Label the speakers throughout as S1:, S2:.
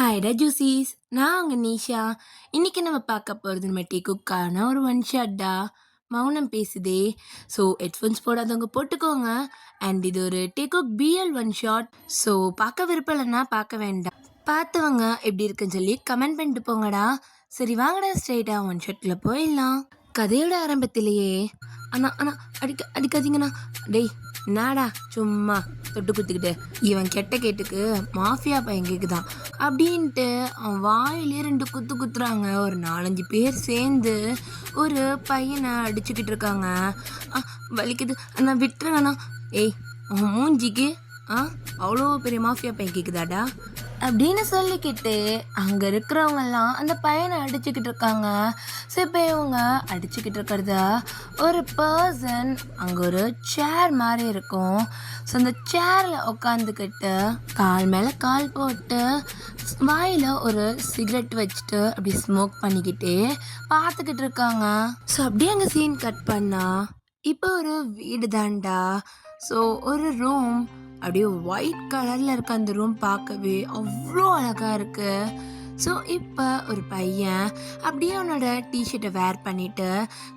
S1: ஹாய்டா ஜூசிஸ், நான் உங்க நிஷா. இன்னைக்கு நம்ம பார்க்க போகிறது நம்ம டீக்குக்கான ஒரு ஒன் ஷாட்டா. மௌனம் பேசுதே. ஸோ ஹெட்ஃபோன்ஸ் போடாதவங்க போட்டுக்கோங்க. அண்ட் இது ஒரு டேக்குக் பிஎல் ஒன் ஷாட். ஸோ பார்க்க விருப்பம் இல்லைன்னா பார்க்க வேண்டாம். பார்த்தவங்க எப்படி இருக்குன்னு சொல்லி கமெண்ட் பண்ணிட்டு போங்கடா. சரி வாங்கடா, ஸ்ட்ரைட்டா ஒன் ஷாட்ல போயிடலாம். கதையோட ஆரம்பத்திலேயே அண்ணா அண்ணா அடிக்காதீங்கண்ணா. டேய் என்னடா சும்மா தொட்டு குத்திக்கிட்டு, இவன் கெட்ட கேட்டுக்கு மாஃபியா பையன் கேக்குதான் அப்படின்ட்டு அவன் வாயிலே 2 குத்து குத்துறாங்க. ஒரு 4-5 பேர் சேர்ந்து ஒரு பையனை அடிச்சுக்கிட்டு இருக்காங்க. வலிக்குது அண்ணா, விட்டுருங்கண்ணா. ஏய் உன் மூஞ்சிக்கு அவ்வளோ பெரிய மாஃபியா பையன் கேக்குதாடா அப்படின்னு சொல்லிக்கிட்டு அங்கே இருக்கிறவங்கெல்லாம் அந்த பையனை அடிச்சுக்கிட்டு இருக்காங்க. ஸோ இப்போ இவங்க அடிச்சுக்கிட்டு இருக்கிறத ஒரு பர்சன் அங்கே ஒரு சேர் மாதிரி இருக்கும். ஸோ அந்த சேரில் உட்காந்துக்கிட்டு கால் மேலே கால் போட்டு வாயில் ஒரு சிகரெட் வச்சுட்டு அப்படி ஸ்மோக் பண்ணிக்கிட்டே பார்த்துக்கிட்டு இருக்காங்க. ஸோ அப்படியே அங்கே சீன் கட் பண்ணா இப்போ ஒரு வீடு தாண்டா. ஸோ ஒரு ரூம் அப்படியே ஒயிட் கலரில் இருக்க அந்த ரூம் பார்க்கவே அவ்வளோ அழகாக இருக்குது. ஸோ இப்போ ஒரு பையன் அப்படியே அவனோட டிஷர்ட்டை வேர் பண்ணிவிட்டு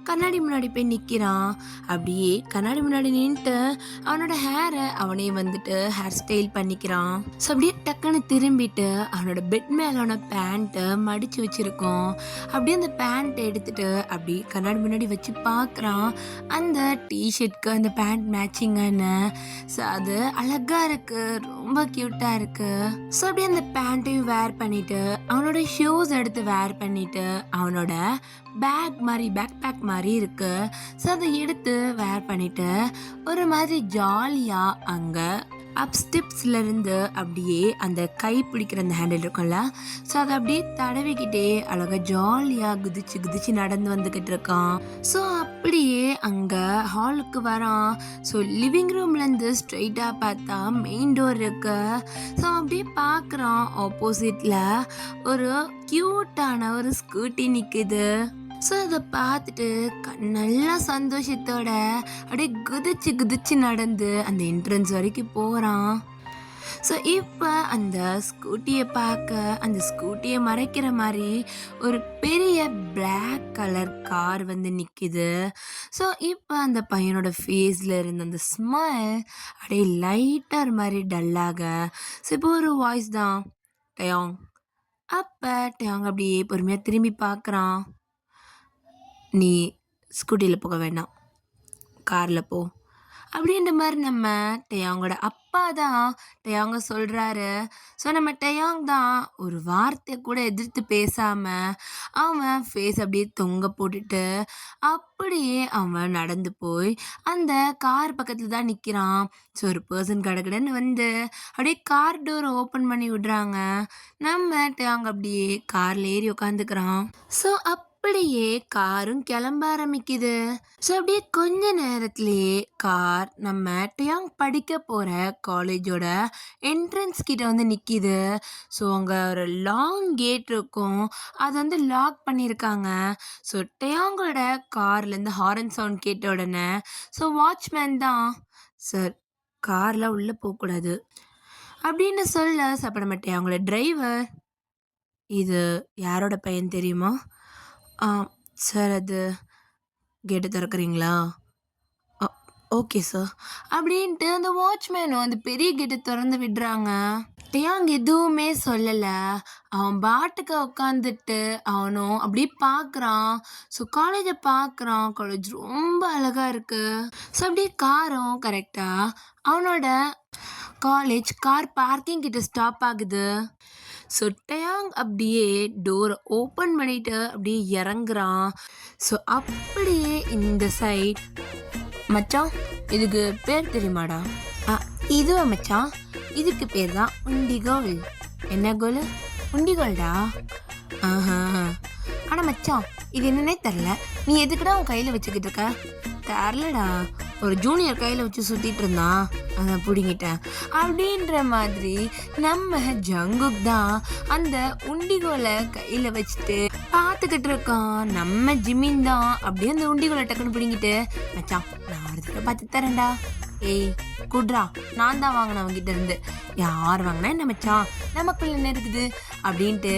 S1: கண்ணாடி முன்னாடி போய் நிற்கிறான். அப்படியே கண்ணாடி முன்னாடி நின்றுட்டு அவனோட ஹேரை அவனே வந்துட்டு ஹேர் ஸ்டைல் பண்ணிக்கிறான். ஸோ அப்படியே டக்குன்னு திரும்பிட்டு அவனோட பெட் மேலான பேண்ட்டை மடித்து வச்சுருக்கோம். அப்படியே அந்த பேண்ட்டை எடுத்துகிட்டு அப்படி கண்ணாடி முன்னாடி வச்சு பார்க்குறான். அந்த டிஷர்ட்க்கு அந்த பேண்ட் மேட்சிங்கான. ஸோ அது அழகாக இருக்குது, ரொம்ப க்யூட்டாக இருக்குது. ஸோ அப்படியே அந்த பேண்ட்டையும் வேர் பண்ணிவிட்டு அவனோட ஷூஸ் எடுத்து வேர் பண்ணிட்டு அவனோட பேக் பேக் மாதிரி இருக்கு. ஸோ அதை எடுத்து வேர் பண்ணிட்டு ஒரு மாதிரி ஜாலியாக அங்கே அப் ஸ்டெப்ஸ்லேருந்து அப்படியே அந்த கை பிடிக்கிற அந்த ஹேண்டில் இருக்கும்ல, ஸோ அதை அப்படியே தடவிக்கிட்டே அழகாக ஜாலியாக குதிச்சு நடந்து வந்துக்கிட்டு இருக்கான். ஸோ அப்படியே அங்கே ஹாலுக்கு வரான். ஸோ லிவிங் ரூம்லேருந்து ஸ்ட்ரெயிட்டாக பார்த்தா மெயின் டோர் இருக்கு. ஸோ அப்படியே பார்க்குறான் ஆப்போசிட்டில் ஒரு க்யூட்டான ஒரு ஸ்கூட்டி நிற்குது. ஸோ அதை பார்த்துட்டு நல்லா சந்தோஷத்தோட அப்படியே குதிச்சு நடந்து அந்த என்ட்ரன்ஸ் வரைக்கும் போகிறான். ஸோ இப்போ அந்த ஸ்கூட்டியை பார்க்க அந்த ஸ்கூட்டியை மறைக்கிற மாதிரி ஒரு பெரிய பிளாக் கலர் கார் வந்து நிற்கிது. ஸோ இப்போ அந்த பையனோட ஃபேஸில் இருந்த அந்த ஸ்மைல் அப்படியே லைட்டாக மாதிரி டல்லாக. ஸோ இப்போ ஒரு வாய்ஸ் தான், டயாங். அப்போ டயாங் அப்படியே பொறுமையாக திரும்பி பார்க்குறான். நீ ஸ்கூட்டியில் போக வேண்டாம், காரில் போ அப்படின்ற மாதிரி நம்ம டயாங்கோட அப்பா தான் டயாங்க சொல்கிறாரு. ஸோ நம்ம டயாங் தான் ஒரு வார்த்தை கூட எதிர்த்து பேசாமல் அவன் ஃபேஸ் அப்படியே தொங்க போட்டுட்டு அப்படியே அவன் நடந்து போய் அந்த கார் பக்கத்தில் தான் நிற்கிறான். ஸோ ஒரு பர்சன் கடகடன்னு வந்து அப்படியே கார் டோரை ஓப்பன் பண்ணி விடுறாங்க. நம்ம டயாங் அப்படியே காரில் ஏறி உட்காந்துக்கிறான். ஸோ அப்படியே காரும் கிளம்ப ஆரம்பிக்குது. ஸோ அப்படியே கொஞ்ச நேரத்திலேயே கார் நம்ம டயாங் படிக்க போகிற காலேஜோட என்ட்ரன்ஸ் கிட்ட வந்து நிற்கிது. ஸோ அங்கே ஒரு லாங் கேட் இருக்கும், அது வந்து லாக் பண்ணியிருக்காங்க. ஸோ டயாங்கோட கார்லேருந்து ஹாரன் சவுண்ட் கேட்ட உடனே ஸோ வாட்ச்மேன் தான், சார் காரில் உள்ளே போகக்கூடாது அப்படின்னு சொல்ல, சாப்பிட மாட்டேன் அவங்களோட டிரைவர், இது யாரோட பையன் தெரியுமா? சார் அது கேட்டு திறக்கிறீங்களா? ஓகே சார் அப்படின்ட்டு அந்த வாட்ச்மேனும் அந்த பெரிய கேட்டை திறந்து விடுறாங்க. டயாங் எதுவுமே சொல்லலை. அவன் பாட்டுக்கு உட்காந்துட்டு அவனும் அப்படியே பார்க்குறான். ஸோ காலேஜை பார்க்குறான். காலேஜ் ரொம்ப அழகாக இருக்குது. ஸோ அப்படியே காரும் கரெக்டாக அவனோட காலேஜ் கார் பார்க்கிங் கிட்ட ஸ்டாப் ஆகுது. ஸோ டயாங் அப்படியே டோரை ஓப்பன் பண்ணிட்டு அப்படியே இறங்குறான். ஸோ அப்படியே இந்த சைட், மச்சான் இதுக்கு பேர் தெரியுமாடா? இதுவா மச்சான், இதுக்கு பேர் தான் உண்டிகோல். என்ன கோல்? உண்டிகோல்டா. ஆனால் மச்சான் இது என்னன்னே தெரில, நீ எதுக்குடா உன் கையில் வச்சுக்கிட்டு இருக்க? தெரிலடா, ஒரு ஜூனியர் கையில் வச்சு சுற்றிட்டு இருந்தான், அதை பிடிங்கிட்டேன் அப்படின்ற மாதிரி நம்ம ஜங்குக் தான் அந்த உண்டிகோலை கையில் வச்சுட்டு பார்த்துக்கிட்டு இருக்கான். நம்ம ஜிமின் தான் அப்படியே அந்த உண்டிகோலை டக்குன்னு பிடிங்கிட்டு, மச்சான் நான் ஒரு தடவை பார்த்து தரேன்டா, ஏய் குட்ரா, நான் தான் வாங்கினேன் அவங்ககிட்ட இருந்து, யார் வாங்கினா என்ன மச்சான், நமக்குள்ள என்ன இருக்குது அப்படின்ட்டு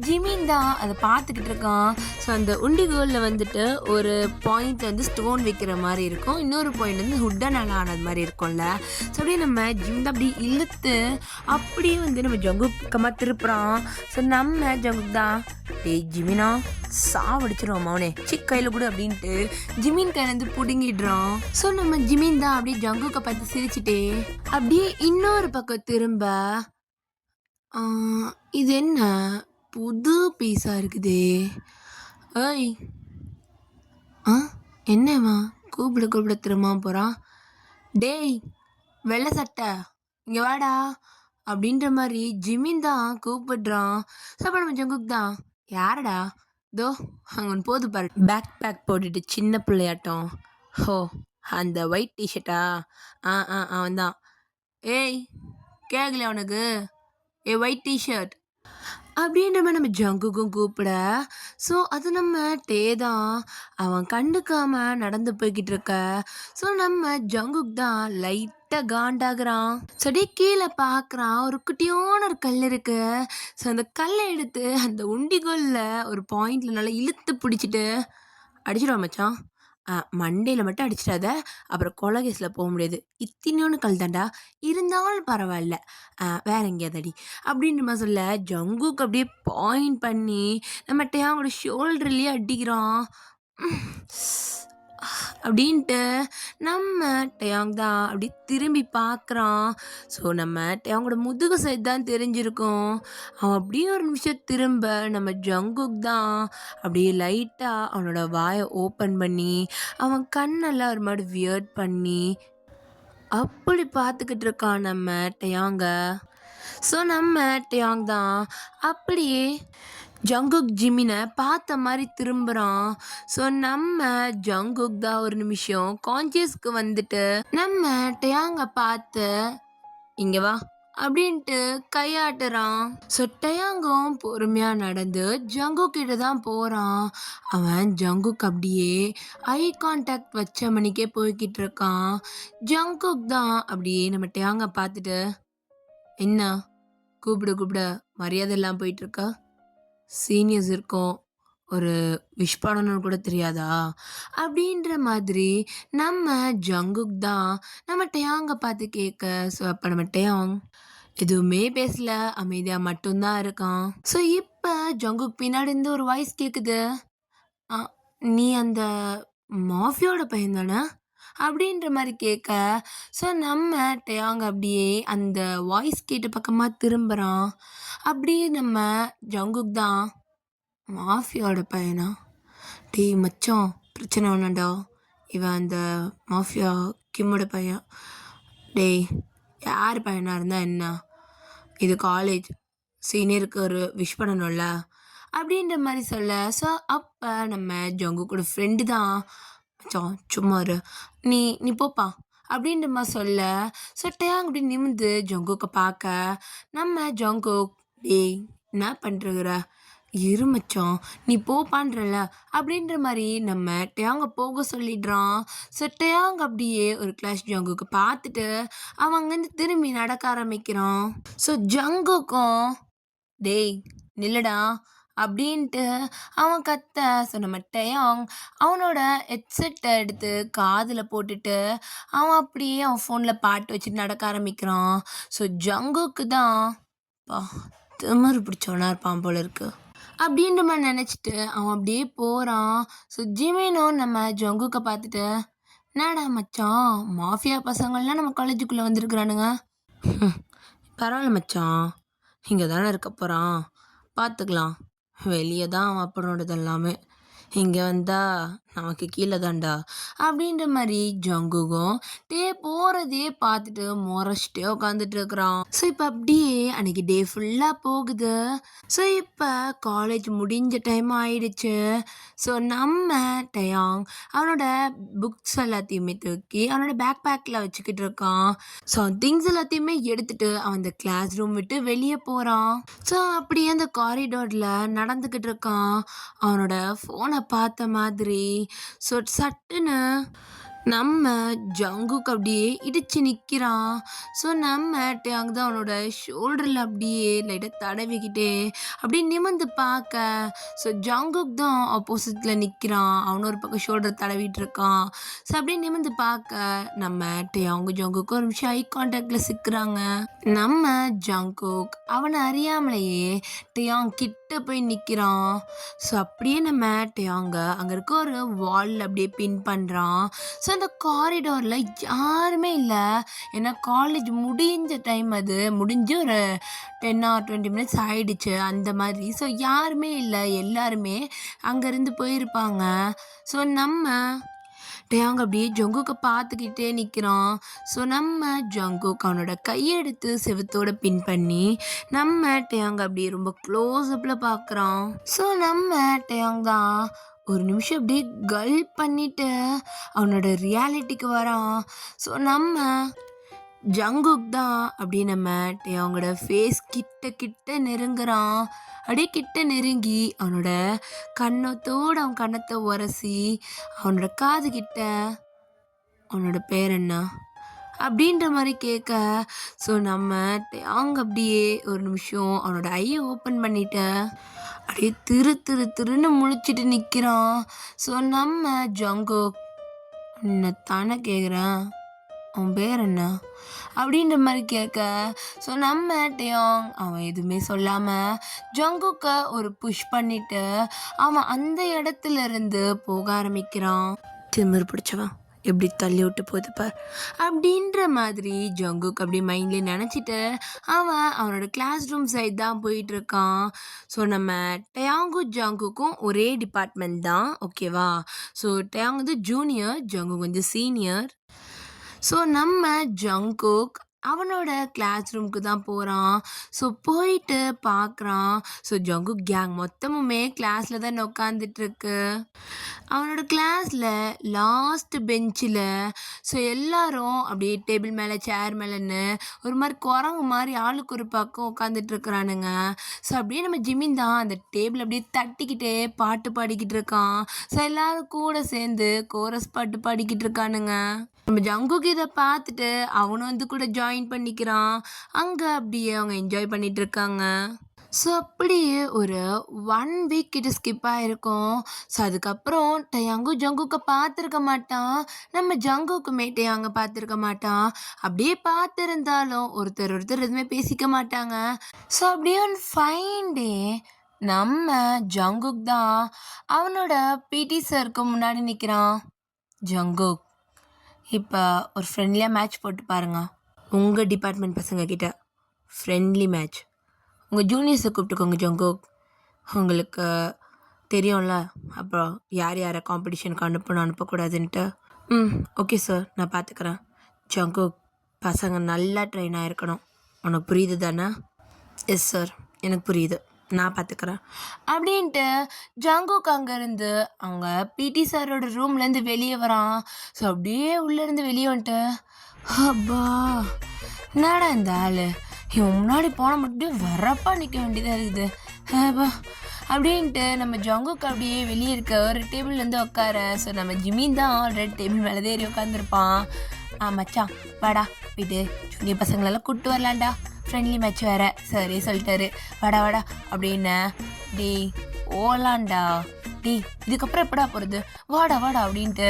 S1: ஜிமின் தான் அதை பார்த்துக்கிட்டு இருக்கான். ஸோ அந்த உண்டிகோலில் வந்துட்டு ஒரு பாயிண்ட் வந்து ஸ்டோன் வைக்கிற மாதிரி இருக்கும், இன்னொரு பாயிண்ட் வந்து ஹுட்டனால் ஆனது மாதிரி இருக்கும்ல. ஸோ அப்படியே நம்ம ஜிம் தான் அப்படியே இழுத்து அப்படியே வந்து நம்ம ஜங்குக்கமாக திருப்புறான். ஸோ நம்ம ஜங்குக் தான், டேய் ஜிமினா சாவடிச்சிருவோம் மௌனே கையில் கூட அப்படின்ட்டு ஜிமின் கையிலேருந்து பிடுங்கிடுறான். ஸோ நம்ம ஜிமின் தான் அப்படியே ஜங்குக்கை பார்த்து சிரிச்சுட்டே அப்படியே இன்னொரு பக்கம் திரும்ப, ஆ, இது என்ன புது பீஸா இருக்குதே, ஏய் ஆ என்னவா கூப்பிட கூப்பிட திரும்ப போகிறான், டேய் வெள்ளை சட்டை இங்கே வாடா அப்படின்ற மாதிரி ஜிமின் தான் கூப்பிடுறான். ஸோ அப்போ நம்ம ஜங்குக் தான், யாரடா தோ அங்கே ஒன்று போது பாரு, பேக் பேக் போட்டுட்டு சின்ன பிள்ளையாட்டம், ஹோ அந்த ஒயிட் டிஷர்ட்டா, ஆ ஆ அவன் தான், ஏய் கேட்கல அவனுக்கு, ஏ ஒயிட் டிஷர்ட் அப்படின்ற மாதிரி நம்ம ஜங்குக்கும் கூப்பிட. ஸோ அது நம்ம டே தான், அவன் கண்டுக்காம நடந்து போய்கிட்டு இருக்க. ஸோ நம்ம ஜங்குக் தான் லைட்டாக காண்டாகிறான். ஸோ அப்படியே கீழே பார்க்குறான், ஒரு குட்டியோன ஒரு கல் இருக்கு. ஸோ அந்த கல்லை எடுத்து அந்த உண்டிகோலில் ஒரு பாயிண்ட்ல நல்லா இழுத்து பிடிச்சிட்டு அடிச்சிடுவான் மச்சான், மண்டையில் மட்டும் அடிச்சிடாத, அப்புறம் கொலை கேஸில் போக முடியாது, இத்தினோன்னு கல் தாண்டா, இருந்தாலும் பரவாயில்ல, வேற எங்கேயாவது அடி அப்படின்ற மாதிரி சொல்ல ஜங்குக்கு அப்படியே பாயிண்ட் பண்ணி நம்ம டேங்கோட ஷோல்டர்லேயே அடிக்கிறான். அப்படின்ட்டு நம்ம டேங் தான் அப்படி திரும்பி பார்க்குறான். ஸோ நம்ம டேங்கோட முதுகு சைடு தான் தெரிஞ்சிருக்கும். அவன் அப்படியே ஒரு நிமிஷம் திரும்ப நம்ம ஜங்குக் தான் அப்படியே லைட்டாக அவனோட வாயை ஓப்பன் பண்ணி அவன் கண்ணெல்லாம் ஒரு மாதிரி வியர்ட் பண்ணி அப்படி பார்த்துக்கிட்டு இருக்கான் நம்ம டேங்க. ஸோ நம்ம டேங் தான் அப்படியே ஜங்குக் ஜிமினை பார்த்த மாதிரி திரும்புகிறான். ஸோ நம்ம ஜங்குக் தான் ஒரு நிமிஷம் கான்சியஸ்க்கு வந்துட்டு நம்ம டயாங்க பார்த்து இங்கே வா அப்படின்ட்டு கையாட்டுறான். ஸோ டயாங்கும் பொறுமையாக நடந்து ஜங்குக் கிட்ட தான் போகிறான். அவன் ஜங்குக் அப்படியே ஐ கான்டாக்ட் வச்ச மணிக்கே போய்கிட்டு இருக்கான். ஜங்குக் தான் அப்படியே நம்ம டயாங்க பார்த்துட்டு, என்ன கூப்பிட கூப்பிட மரியாதை எல்லாம் போயிட்டுருக்கா, சீனியர்ஸ் இருக்கோம், ஒரு விஷ் பண்ணணும்னு கூட தெரியாதா அப்படின்ற மாதிரி நம்ம ஜங்குக் தான் நம்ம டயாங்க பார்த்து கேட்க. ஸோ அப்போ நம்ம டயாங் எதுவுமே பேசல, அமைதியாக மட்டும்தான் இருக்கான். ஸோ இப்போ ஜங்குக் பின்னாடி இருந்து ஒரு வாய்ஸ் கேட்குது, நீ அந்த மாஃபியோட பையன் தானே அப்படின்ற மாதிரி கேட்க. ஸோ நம்ம டயாங் அப்படியே அந்த வாய்ஸ் கேட்ட பக்கமாக திரும்புகிறான். அப்படியே நம்ம ஜங்குக் தான், மாஃபியோட பையனா, டேய் மச்சான் பிரச்சனை வேணாண்டா, இவன் அந்த மாஃபியா கிம்மோட பையன், டேய் யார் பையனாக இருந்தால் என்ன, இது காலேஜ் சீனியருக்கு ஒரு விஷ் பண்ணணும்ல அப்படின்ற மாதிரி சொல்ல. ஸோ அப்போ நம்ம ஜங்குக்கோட ஃப்ரெண்டு தான், மச்சான் சும்மா இரு, நீ நீ போப்பா அப்படின்ற மாதிரி சொல்ல. ஸோ டயாங் அப்படி நிமிந்து ஜங்குக்கை பார்க்க நம்ம ஜங்குக், டேய் என்ன பண்ணுறகுற, இரு மச்சான் நீ போப்பான்றல அப்படின்ற மாதிரி நம்ம டயாங்க போக சொல்லிடுறான். ஸோ டயாங் அப்படியே ஒரு கிளாஸ் ஜங்குக்கு பார்த்துட்டு அவன் அங்கேருந்து திரும்பி நடக்க ஆரம்பிக்கிறான். ஸோ ஜங்குக்கும், டேய் நில்லடா அப்படின்ட்டு அவன் கத்த. ஸோ நம்ம டயாங் அவனோட ஹெட்செட்டை எடுத்து காதில் போட்டுட்டு அவன் அப்படியே அவன் ஃபோனில் பாட்டு வச்சுட்டு நடக்க ஆரம்பிக்கிறான். ஸோ ஜங்குக்கு தான் பா திமிரு பிடிச்சவனா இருப்பான் போல இருக்கு அப்படின்ற மாதிரி நினச்சிட்டு அவன் அப்படியே போகிறான். ஸோ ஜிமினும் நம்ம ஜங்குக்கை பார்த்துட்டு, என்னடா மச்சான் மாஃபியா பசங்கள்லாம் நம்ம காலேஜுக்குள்ளே வந்திருக்கிறானுங்க, பரவாயில்ல மச்சான் இங்கே தானே இருக்க போகிறான், பார்த்துக்கலாம், வெளியே தான் அவன் அப்பனோடது எல்லாமே, இங்கே வந்தா நமக்கு கீழே தான்டா அப்படின்ற மாதிரி ஜங்குக்கும் டே போகிறதையே பார்த்துட்டு முறைச்சிட்டே உட்காந்துட்டு இருக்கிறான். ஸோ இப்போ அப்படியே அன்னைக்கு டே ஃபுல்லாக போகுது. ஸோ இப்போ காலேஜ் முடிஞ்ச டைம் ஆயிடுச்சு. ஸோ நம்ம டயாங் அவனோட புக்ஸ் எல்லாத்தையுமே தூக்கி அவனோட பேக் பேக்கில் வச்சுக்கிட்டு இருக்கான். ஸோ திங்ஸ் எல்லாத்தையுமே எடுத்துட்டு அவன் அந்த கிளாஸ் ரூம் விட்டு வெளியே போகிறான். ஸோ அப்படியே அந்த காரிடோரில் நடந்துக்கிட்டு இருக்கான். அவனோட ஃபோனை பார்த்த மாதிரி ஸோ சட்டுன்னு நம்ம ஜங்குக் அப்படியே இடிச்சு நிக்கிறான். ஸோ நம்ம டேங் தான் அவனோட ஷோல்டர்ல அப்படியே லைட்டா தடவிக்கிட்டே அப்படியே நிமிர்ந்து பார்க்க, ஸோ ஜங்குக் தான் ஆப்போசிட்ல நிக்கிறான். அவனும் ஒரு பக்கம் ஷோல்டர் தடவிட்டு இருக்கான். ஸோ அப்படியே நிமிர்ந்து பார்க்க நம்ம டேயாங்கும் ஜங்குக்கும் ஒரு நிமிஷம் ஐ கான்டாக்ட்ல சிக்குறாங்க. நம்ம ஜங்குக் அவனை அறியாமலேயே டேயாங் கிட்ட போய் நிக்கிறான். ஸோ அப்படியே நம்ம டேயாங்க அங்க இருக்க ஒரு வால்ல அப்படியே பின் பண்றான். ஸோ அந்த காரிடாரில் யாருமே இல்லை. ஏன்னா காலேஜ் முடிஞ்ச டைம், அது முடிஞ்சு ஒரு 10 ஆர் 20 மினிட்ஸ் ஆயிடுச்சு அந்த மாதிரி. ஸோ யாருமே இல்லை, எல்லாருமே அங்கேருந்து போயிருப்பாங்க. ஸோ நம்ம டேயாங் அப்படியே ஜங்குக்கை பார்த்துக்கிட்டே நிற்கிறான். ஸோ நம்ம ஜங்குக் அவனோட கையெடுத்து செவுத்தோட பின் பண்ணி நம்ம டேயாங் அப்படியே ரொம்ப க்ளோஸ்அப்பில் பார்க்குறான். ஸோ நம்ம டேயாங் தான் ஒரு நிமிஷம் அப்படியே கல்ப் பண்ணிட்டு அவனோட ரியாலிட்டிக்கு வரான். ஸோ நம்ம ஜங்குக் தான் அப்படியே நம்ம அவங்களோட ஃபேஸ் கிட்ட கிட்ட நெருங்குறான். அப்படியே கிட்ட நெருங்கி அவனோட கண்ணத்தோடு அவன் கண்ணத்தை உரசி அவனோட காது கிட்ட அவனோட பேர் என்ன அப்படின்ற மாதிரி கேட்க, ஸோ நம்ம அவங்க அப்படியே ஒரு நிமிஷம் அவனோட ஐயை ஓப்பன் பண்ணிட்டு அப்படியே திருன்னு முழிச்சிட்டு நிற்கிறான். ஸோ நம்ம ஜங்குக் தானே கேட்குறேன், அவன் பேர் என்ன அப்படின்ற மாதிரி கேட்க, ஸோ நம்ம டேயாங் அவன் எதுவுமே சொல்லாமல் ஜங்குக்கை ஒரு புஷ் பண்ணிட்டு அவன் அந்த இடத்துல இருந்து போக ஆரம்பிக்கிறான். திமிர் பிடிச்சவன் எப்படி தள்ளி விட்டு போகுது பார் அப்படின்ற மாதிரி ஜங்குக் அப்படி மைண்ட்லேயே நினச்சிட்டு அவன் அவனோட கிளாஸ் ரூம் சைட் தான் போயிட்டு இருக்கான். ஸோ நம்ம டேயாங்கும் ஜங்குக்கும் ஒரே டிபார்ட்மெண்ட் தான், ஓகேவா? ஸோ டேயாங் வந்து ஜூனியர், ஜங்குக் வந்து சீனியர். ஸோ நம்ம ஜங்குக் அவனோட கிளாஸ் ரூமுக்கு தான் போகிறான். ஸோ போயிட்டு பார்க்குறான். ஸோ ஜங்குக் கேங் மொத்தமுமே கிளாஸில் தான் உட்காந்துட்ருக்கு. அவனோட கிளாஸில் லாஸ்ட் பெஞ்சில் ஸோ எல்லாரும் அப்படியே டேபிள் மேலே சேர் மேலேன்னு ஒரு மாதிரி குரங்கு மாதிரி ஆளுக்கு ஒரு பக்கம் உட்காந்துட்டு இருக்கிறானுங்க. ஸோ அப்படியே நம்ம ஜிமின் தான் அந்த டேபிள் அப்படியே தட்டிக்கிட்டே பாட்டு பாடிக்கிட்டு இருக்கான். ஸோ எல்லாரும் கூட சேர்ந்து கோரஸ் பாட்டு பாடிக்கிட்டு இருக்கானுங்க. நம்ம ஜங்குக்கு இதை பார்த்துட்டு அவனும் வந்து கூட ஜாயின் பண்ணிக்கிறான். அங்கே அப்படியே அவங்க என்ஜாய் பண்ணிட்டு இருக்காங்க. ஸோ அப்படியே ஒரு 1 வீக் கிட்ட ஸ்கிப் ஆகிருக்கும். ஸோ அதுக்கப்புறம் டேயாங்கும் ஜங்குக்கை பார்த்துருக்க மாட்டான். நம்ம ஜங்குக்குமே டேயாங்க பார்த்துருக்க மாட்டான். அப்படியே பார்த்துருந்தாலும் ஒருத்தர் எதுவுமே பேசிக்க மாட்டாங்க. ஸோ அப்படியே ஒரு ஃபைன் டே நம்ம ஜங்குக் தான் அவனோட பிடி சருக்கு முன்னாடி நிற்கிறான். ஜங்குக், இப்போ ஒரு ஃப்ரெண்ட்லியாக மேட்ச் போட்டு பாருங்க. உங்கள் டிபார்ட்மெண்ட் பசங்க கிட்ட ஃப்ரெண்ட்லி மேட்ச். உங்கள் ஜூனியர்ஸை கூப்பிட்டுக்கோங்க ஜங்குக். உங்களுக்கு தெரியும்ல அப்புறம் யார் யாரை காம்படிஷனுக்கு அனுப்பக்கூடாதுன்ட்டு. ஓகே சார், நான் பார்த்துக்கிறேன். ஜங்குக், பசங்க நல்லா ட்ரெயின் ஆகிருக்கணும். உனக்கு புரியுது தானே? எஸ் சார், எனக்கு புரியுது, நான் பார்த்துக்கிறேன் அப்படின்ட்டு ஜங்குக் அங்கேருந்து அவங்க பிடி சாரோட ரூம்லேருந்து வெளியே வரான். ஸோ அப்படியே உள்ளேருந்து வெளியே வந்துட்டு, அப்பா என்னடா இந்த ஆள் இவன் முன்னாடி போன மட்டும் வரப்பா நிற்க வேண்டியதாக இருக்குது அப்பா அப்படின்ட்டு நம்ம ஜங்குக் அப்படியே வெளியே இருக்க ஒரு டேபிள்லேருந்து உட்கார. ஸோ நம்ம ஜிமின் தான் ஆல்ரெடி டேபிள் மேலே ஏறி உட்காந்துருப்பான். மச்சான் வாடா போயிட்டு ஜூனியர் பசங்களெல்லாம் கூப்பிட்டு வரலான்டா, ஃப்ரெண்ட்லி மேட்ச் வேறு, சரி சொல்லிட்டாரு, வாடா அப்படின்னு. டே ஓலாண்டா, டே இதுக்கப்புறம் எப்படா போகிறது, வாடா அப்படின்ட்டு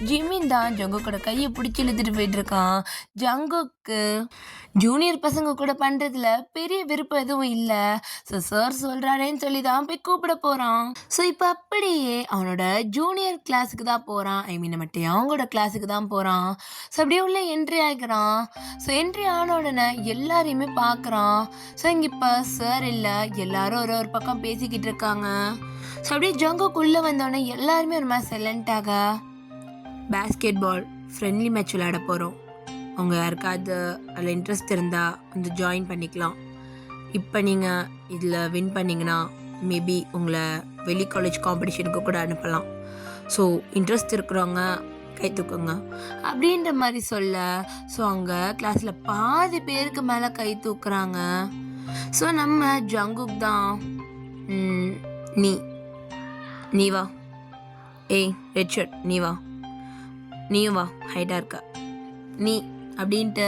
S1: ஜிமின் தான் ஜங்குக்கோட கையை பிடிச்சி இழுத்துட்டு போயிட்டு இருக்கான். ஜங்குக்கு ஜூனியர் பசங்க கூட பண்ணுறதுல பெரிய விருப்பம் எதுவும் இல்லை. ஸோ சார் சொல்கிறாரேன்னு சொல்லி தான் போய் கூப்பிட போகிறான். ஸோ இப்போ அப்படியே அவனோட ஜூனியர் கிளாஸுக்கு தான் போகிறான். நம்ம அவங்களோட கிளாஸுக்கு தான் போகிறான். ஸோ அப்படியே உள்ள என்ட்ரி ஆகிக்கிறான். ஸோ என்ட்ரி ஆன உடனே எல்லாரையுமே பார்க்குறான். ஸோ இங்கே இப்போ சார் இல்லை, எல்லாரும் ஒரு பக்கம் பேசிக்கிட்டு இருக்காங்க. ஸோ அப்படியே ஜங்குக்குள்ளே வந்தோடனே எல்லாருமே ஒரு மாதிரி சைலண்ட்டாக பேஸ்கெட் பால் ஃப்ரெண்ட்லி மேட்ச் விளையாட போகிறோம். அவங்க யாருக்காவது அதில் இன்ட்ரெஸ்ட் இருந்தால் வந்து ஜாயின் பண்ணிக்கலாம். இப்போ நீங்கள் இதில் வின் பண்ணிங்கன்னா மேபி உங்களை வெளி காலேஜ் காம்படிஷனுக்கு கூட அனுப்பலாம். ஸோ இன்ட்ரெஸ்ட் இருக்கிறவங்க கை தூக்குங்க அப்படின்ற மாதிரி சொல்ல, ஸோ அவங்க கிளாஸில் பாதி பேருக்கு மேலே கை தூக்குறாங்க. ஸோ நம்ம ஜங்குக் தான், நீ வா, ஏய் ரெட் ஷர்ட் நீ வா, நீயும் வா, ஹைட்டாக இருக்க நீ அப்படின்ட்டு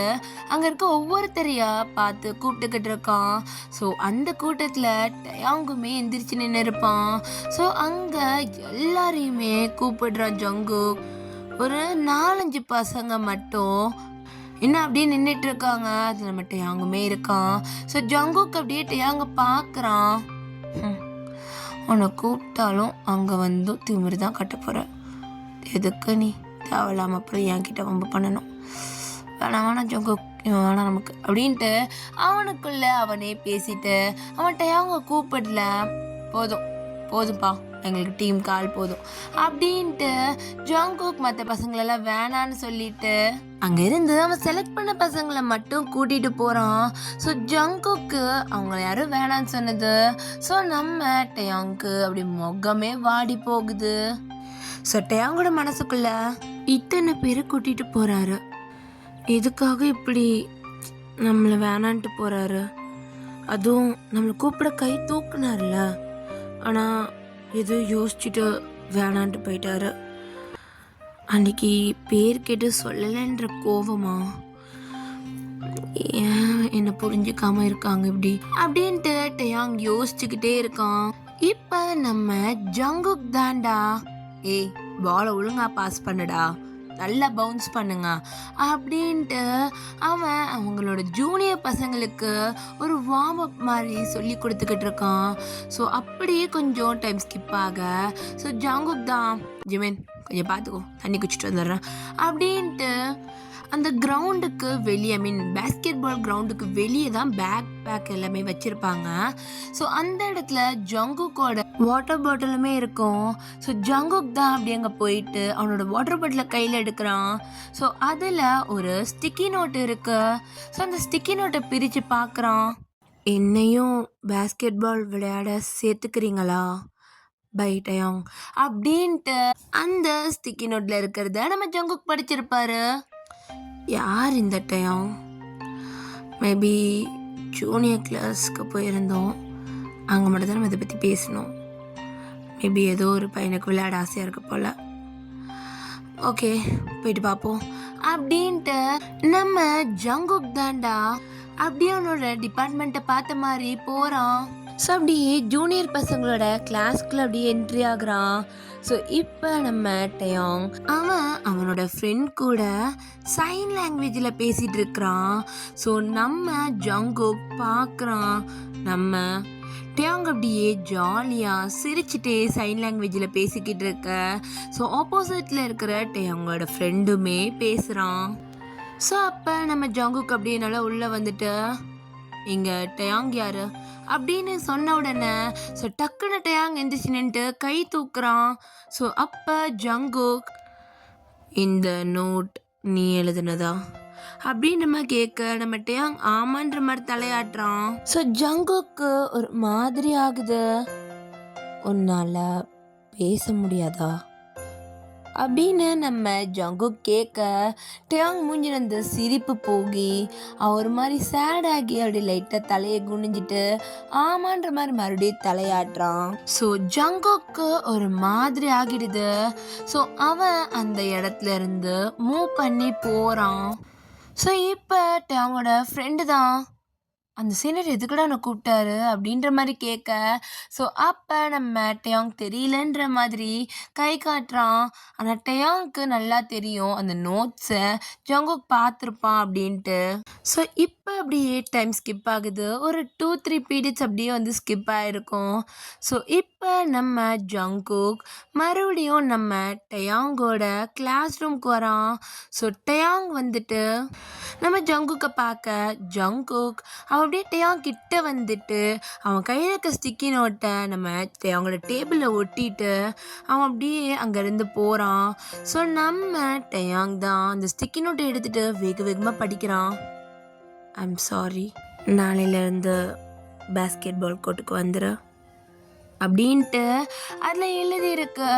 S1: அங்கே இருக்க ஒவ்வொருத்தரையா பார்த்து கூப்பிட்டுக்கிட்டு இருக்கான். ஸோ அந்த கூட்டத்தில் டயாங்குமே எந்திரிச்சு நின்று இருப்பான். ஸோ அங்கே எல்லாரையுமே கூப்பிடுறான் ஜங்குக். ஒரு 4-5 பசங்க மட்டும் என்ன அப்படியே நின்றுட்டு இருக்காங்க. அதில் நம்ம டயாங்குமே இருக்கான். ஸோ ஜங்குக் அப்படியே டயாங்க பார்க்குறான். உன்னை கூப்பிட்டாலும் அங்கே வந்து திமிரு தான் கட்ட போகிற. எதுக்கு நீ தேவையில்லாமல் அப்புறம் என்கிட்ட வம்பு பண்ணணும். வேணாம் ஜங்குக், வேணாம் நமக்கு அப்படின்ட்டு அவனுக்குள்ள அவனே பேசிட்டு அவன் டயாங்க கூப்பிடல. போதும்ப்பா எங்களுக்கு டீம் கால் போதும் அப்படின்ட்டு ஜங்குக் மற்ற பசங்களெல்லாம் வேணான்னு சொல்லிட்டு அங்கேருந்து அவன் செலக்ட் பண்ண பசங்களை மட்டும் கூட்டிகிட்டு போகிறான். ஸோ ஜங்குக்கு அவங்கள யாரும் வேணான்னு சொன்னது. ஸோ நம்ம டயாங்க்கு அப்படி முகமே வாடி போகுது. ஸோ டயாங்கோட மனசுக்குள்ள இத்தனை பேரை கூட்டிகிட்டு போகிறாரு, எதுக்காக இப்படி நம்மளை வேணான்ட்டு போகிறாரு? அதுவும் நம்மளை கூப்பிட கை தூக்குனார்ல, ஆனால் எதுவும் யோசிச்சுட்டு வேணான்ட்டு போயிட்டாரு. அன்னைக்கு பேர் கேட்டு சொல்லலைன்ற கோவமா? ஏன் என்னை புரிஞ்சுக்காம இருக்காங்க இப்படி அப்படின்ட்டு டயாங் யோசிச்சுக்கிட்டே இருக்கான். இப்போ நம்ம ஜங்குக் தாண்டா, ஏய் பாலை ஒழுங்கா பாஸ் பண்ணுடா, நல்லா பவுன்ஸ் பண்ணுங்க அப்படின்ட்டு அவன் அவங்களோட ஜூனியர் பசங்களுக்கு ஒரு வார்ம் அப் மாதிரி சொல்லி கொடுத்துக்கிட்டு இருக்கான். ஸோ அப்படியே கொஞ்சம் டைம் ஸ்கிப் ஆக ஸோ ஜங்குக் தான், ஜிமின் கொஞ்சம் பார்த்துக்கோ, தண்ணி குடிச்சிட்டு வந்துடுறேன் அப்படின்ட்டு அந்த கிரவுண்டுக்கு வெளியே, பேஸ்கெட் பால் கிரவுண்டுக்கு வெளியே தான் பேக் எல்லாமே வச்சுருப்பாங்க. ஸோ அந்த இடத்துல ஜங்குக்கோட வாட்டர் பாட்டிலுமே இருக்கும். ஸோ ஜங்குக் தான் அப்படி அங்கே போயிட்டு அவனோட வாட்டர் பாட்டிலை கையில் எடுக்கிறான். ஸோ அதில் ஒரு ஸ்டிக்கி நோட்டு இருக்கு. ஸோ அந்த ஸ்டிக்கி நோட்டை பிரித்து பார்க்குறான். என்னையும் பேஸ்கெட் பால் விளையாட சேர்த்துக்கிறீங்களா பை டயாங் அப்படின்ட்டு அந்த ஸ்டிக்கி நோட்டில் இருக்கிறத நம்ம ஜங்குக் படிச்சிருப்பாரு. யார் இந்த டயாங்? மேபி ஜூனியர் கிளாஸ்க்கு போயிருந்தோம், அங்கே மட்டும் தான் நம்ம இதை பற்றி பேசணும். மேபி ஏதோ ஒரு பையனுக்கு விளையாட ஆசையாக இருக்கு போல். ஓகே போயிட்டு பார்ப்போம் அப்படின்ட்டு நம்ம ஜங்குக் தாண்டா அப்படியே அவனோட டிபார்ட்மெண்ட்டை பார்த்த மாதிரி போகிறான். ஸோ அப்படியே ஜூனியர் பசங்களோட கிளாஸ்க்குள்ள அப்படியே என்ட்ரி ஆகுறான். ஸோ இப்போ நம்ம டயாங் அவனோட ஃப்ரெண்ட் கூட சைன் லாங்குவேஜில் பேசிகிட்டு இருக்கிறான். ஸோ நம்ம ஜங்குக் பார்க்குறான். நம்ம டயாங் அப்படியே ஜாலியாக சிரிச்சுட்டே சைன் லாங்குவேஜில் பேசிக்கிட்டு இருக்க. ஸோ ஆப்போசிட்டில் இருக்கிற டயாங்கோட ஃப்ரெண்டுமே பேசுகிறான். ஸோ அப்போ நம்ம ஜங்குக் அப்படியே நல்லா உள்ளே வந்துட்டு, இங்கே டயாங் யார் அப்படின்னு சொன்ன உடனே ஸோ டக்குன்னு டயாங் எந்திரிச்சு நின்ட்டு கை தூக்குறான். ஸோ அப்போ ஜங்குக், இந்த நோட் நீ எழுதுனதா அப்படின்னு நம்ம கேட்க நம்ம டயாங் ஆமான்ற மாதிரி தலையாட்டுறான். ஸோ ஜங்குக்கு ஒரு மாதிரி ஆகுது. உன்னால் பேச முடியாதா அப்படின்னு நம்ம ஜங்குக் கேட்க டயாங் மூஞ்சில் அந்த சிரிப்பு போகி ஒரு மாதிரி சேட் ஆகி அப்படி லைட்டாக தலையை குனிஞ்சிட்டு ஆமான்ற மாதிரி மறுபடியும் தலையாட்டுறான். ஸோ ஜங்குக்கு ஒரு மாதிரி ஆகிடுது. ஸோ அவன் அந்த இடத்துல இருந்து மூவ் பண்ணி போகிறான். ஸோ இப்போ டயாங்கோட ஃப்ரெண்டு தான் அந்த சீனியர் எதுக்குடா நான் கூப்பிட்டாரு அப்படின்ற மாதிரி கேட்க, ஸோ அப்போ நம்ம டயாங் தெரியலன்ற மாதிரி கை காட்டுறான். ஆனால் டயாங்க்கு நல்லா தெரியும் அந்த நோட்ஸை ஜங்குக் பார்த்துருப்பான் அப்படின்ட்டு. ஸோ இப்போ அப்படியே டைம் ஸ்கிப் ஆகுது. ஒரு 2-3 பீரியட்ஸ் அப்படியே வந்து ஸ்கிப் ஆகிருக்கும். ஸோ இப்போ நம்ம ஜங்குக் மறுபடியும் நம்ம டயாங்கோட கிளாஸ் ரூம்க்கு வரான். ஸோ டயாங் வந்துட்டு நம்ம ஜங்குக்கை பார்க்க ஜங்குக் அவன் அப்படியே டயாங் கிட்ட வந்துட்டு அவன் கையில் இருக்க ஸ்டிக்கி நோட்டை நம்ம அவங்களோட டேபிளில் ஒட்டிட்டு அவன் அப்படியே அங்கேருந்து போகிறான். ஸோ நம்ம டயாங் தான் அந்த ஸ்டிக்கி நோட்டை எடுத்துகிட்டு வேகமாக படிக்கிறான். ஐம் சாரி, நாளையிலேருந்து பேஸ்கெட் பால் கோர்ட்டுக்கு வந்துடு அப்படின்ட்டு அதில் எழுதியிருக்கு.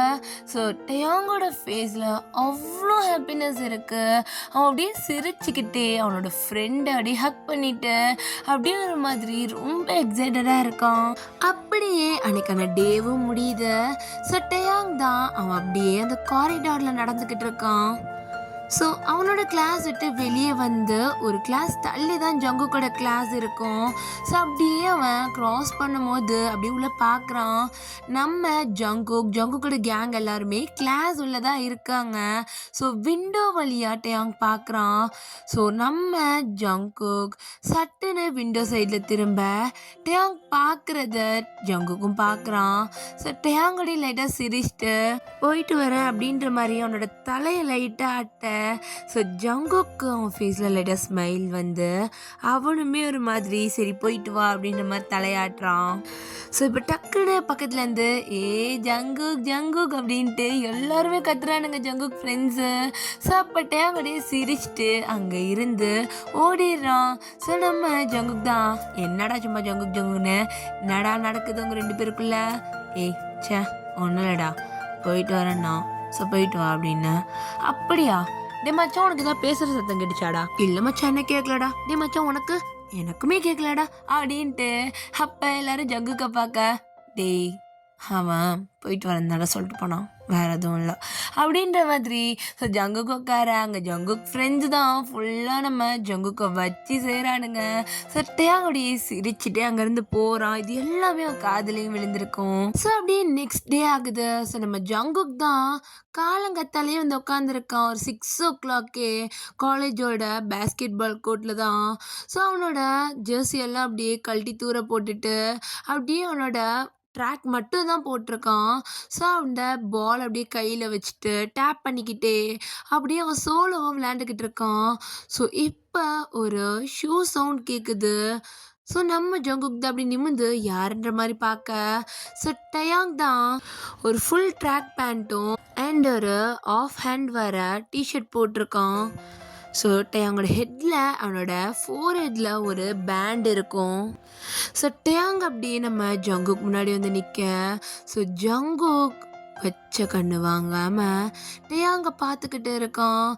S1: ஸோ டயாங்கோட ஃபேஸில் அவ்வளோ ஹாப்பினஸ் இருக்குது. அவன் அப்படியே சிரிச்சுக்கிட்டே அவனோட ஃப்ரெண்டை அப்படியே ஹக் பண்ணிட்டு அப்படியே ஒரு மாதிரி ரொம்ப எக்ஸைட்டடாக இருக்கான். அப்படியே அன்னைக்கான டேவும் முடியுது. ஸோ டயாங் தான் அவன் அப்படியே அந்த காரிடாரில் நடந்துக்கிட்டு இருக்கான். ஸோ அவனோட கிளாஸ் விட்டு வெளியே வந்து ஒரு கிளாஸ் தள்ளி தான் ஜங்குக்கோட கிளாஸ் இருக்கும். ஸோ அப்படியே அவன் க்ராஸ் பண்ணும்போது அப்படியே உள்ள பார்க்குறான். நம்ம ஜங்குக்கோட கேங் எல்லாருமே கிளாஸ் உள்ள தான் இருக்காங்க. ஸோ விண்டோ வழியா டேயாங் பார்க்குறான். ஸோ நம்ம ஜங்குக் சட்டுன்னு விண்டோ சைடில் திரும்ப டேயாங் பார்க்குறத ஜங்குக்கும் பார்க்குறான். ஸோ டேயாங்கோடைய லைட்டாக சிரிச்சிட்டு போயிட்டு வரேன் அப்படின்ற மாதிரி அவனோட தலையை லைட்டாக ஆட்ட. ஸோ ஜங்குக்கு அவன் ஃபேஸில் லைட்டாக ஸ்மைல் வந்து அவனுமே ஒரு மாதிரி சரி போயிட்டு வா அப்படின்ற மாதிரி தலையாட்டுறான். ஸோ இப்போ டக்குன்னு பக்கத்துலேருந்து ஜங்குக் அப்படின்ட்டு எல்லாருமே கத்துறானுங்க ஜங்குக் ஃப்ரெண்ட்ஸு. ஸோ அப்போ டேங்கோடைய சிரிச்சிட்டு அங்கே இருந்து ஓடிடுறான். ஸோ நம்ம ஜங்குக் தான் என்னடா சும்மா ஜங்குக்னு என்னடா நடக்குது உங்க 2 பேருக்குள்ள? சே ஒன்றும் இல்லடா போயிட்டு வரேண்ணா. ஸோ போயிட்டு வா அப்படின்னு. அப்படியா டே மச்சான் உனக்கு ஏதாவது பேசுகிற சத்தம் கேட்டுச்சாடா? இல்லை மச்சான் என்ன கேட்கலடா. டே மச்சான் உனக்கு? எனக்குமே கேட்கலடா அப்படின்ட்டு அப்போ எல்லாரும் ஜங்குக்க பார்க்க டேய் அவன் போயிட்டு வரந்தாடா சொல்லிட்டு போனான், வேறு எதுவும் இல்லை அப்படின்ற மாதிரி. ஸோ ஜங்குக்கு உட்கார அங்கே ஜங்குக் ஃப்ரெண்ட்ஸ் தான் ஃபுல்லாக நம்ம ஜங்குக்கை வச்சு செய்கிறானுங்க. சட்டையாங்கூடியே சிரிச்சுட்டே அங்கேருந்து போகிறான். இது எல்லாமே அவன் காதலையும் விழுந்திருக்கும். ஸோ அப்படியே நெக்ஸ்ட் டே ஆகுது. ஸோ நம்ம ஜங்குக் தான் காலங்கத்தாலேயே வந்து உட்காந்துருக்கான். ஒரு 6 o'clock காலேஜோட பேஸ்கெட் பால் கோர்ட்டில் தான். ஸோ அவனோட ஜெர்சி எல்லாம் அப்படியே கழட்டி தூர போட்டுட்டு அப்படியே அவனோட ட்ராக் மட்டும் தான் போட்டிருக்கான். ஸோ அந்த பால் அப்படியே கையில் வச்சுட்டு டேப் பண்ணிக்கிட்டே அப்படியே அவன் சோலோவாக விளையாண்டுக்கிட்டு இருக்கான். ஸோ இப்போ ஒரு ஷூ சவுண்ட் கேட்குது. ஸோ நம்ம ஜங்குக் தான் அப்படி நிமிந்து யாருன்ற மாதிரி பார்க்க. ஸோ டயாங் தான் ஒரு ஃபுல் ட்ராக் பேண்ட்டும் அண்ட் ஒரு ஆஃப் ஹேண்ட் வர டிஷர்ட் போட்டிருக்கான். ஸோ டயாங்கோட ஹெட்டில் அவனோட ஃபோர்ஹெட்டில் ஒரு பேண்ட் இருக்கும். ஸோ டயாங் அப்படியே நம்ம ஜங்குக் முன்னாடி வந்து நிற்க. ஸோ ஜங்குக் வச்ச கண்ணு வாங்காமல் டயாங்க பார்த்துக்கிட்டு இருக்கான்.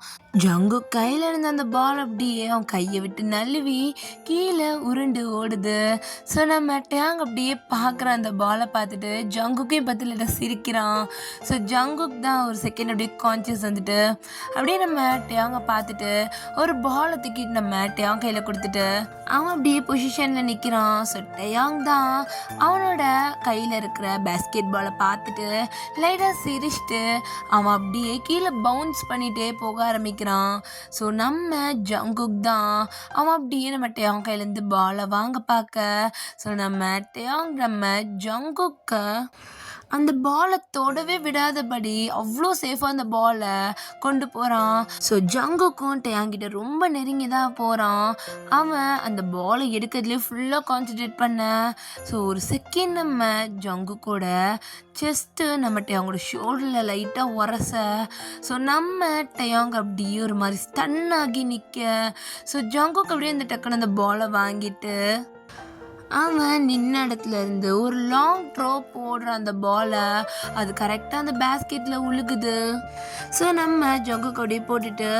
S1: ஜங்குக் கையில் இருந்த அந்த பால் அப்படியே அவன் கையை விட்டு நழுவி கீழே உருண்டு ஓடுது. ஸோ நம்ம டயாங் அப்படியே பார்க்குற அந்த பாலை பார்த்துட்டு ஜங்குக்கே பத்தில சிரிக்கிறான். ஸோ ஜங்குக் தான் ஒரு செகண்ட் அப்படியே கான்சியஸ் வந்துட்டு அப்படியே நம்ம டயாங்கை பார்த்துட்டு ஒரு பாலை தூக்கிட்டு நம்ம டயாங் கையில் கொடுத்துட்டு அவன் அப்படியே பொசிஷனில் நிற்கிறான். ஸோ டயாங் தான் அவனோட கையில் இருக்கிற பேஸ்கெட் பாலை பார்த்துட்டு லைட்டாக சிரிச்சிட்டு அவன் அப்படியே கீழே பவுன்ஸ் பண்ணிகிட்டே போக ஆரம்பிக்கிறான். ஸோ நம்ம ஜங்குக் தான் அவன் அப்படியே நம்ம டயாங் கையிலேருந்து பாலை வாங்க பார்க்க. ஸோ நம்ம டயாங் நம்ம ஜங்குக்கை அந்த பாலை தொடவே விடாதபடி அவ்வளோ சேஃபாக அந்த பாலை கொண்டு போகிறான். ஸோ ஜங்குக்கும் டயாங்கிட்ட ரொம்ப நெருங்கி தான் போகிறான். அவன் அந்த பாலை எடுக்கிறதுலே ஃபுல்லாக கான்சன்ட்ரேட் பண்ண. ஸோ ஒரு செகண்ட் நம்ம ஜங்குக்கோட செஸ்ட்டு நம்ம டயாங்கோட ஷோல்டரில் லைட்டாக உரச. ஸோ நம்ம டயாங் அப்படியே ஒரு மாதிரி ஸ்டன் ஆகி நிற்க. ஸோ ஜங்குக்கு அப்படியே அந்த டக்குன்னு அந்த பாலை வாங்கிட்டு அவன் நின்ன இடத்துல இருந்து ஒரு லாங் த்ரோ போடுற அந்த பாலை அது கரெக்டாக அந்த பேஸ்கெட்டில் உழுகுது. ஸோ நம்ம ஜங்குக்கு அப்படியே போட்டுட்டு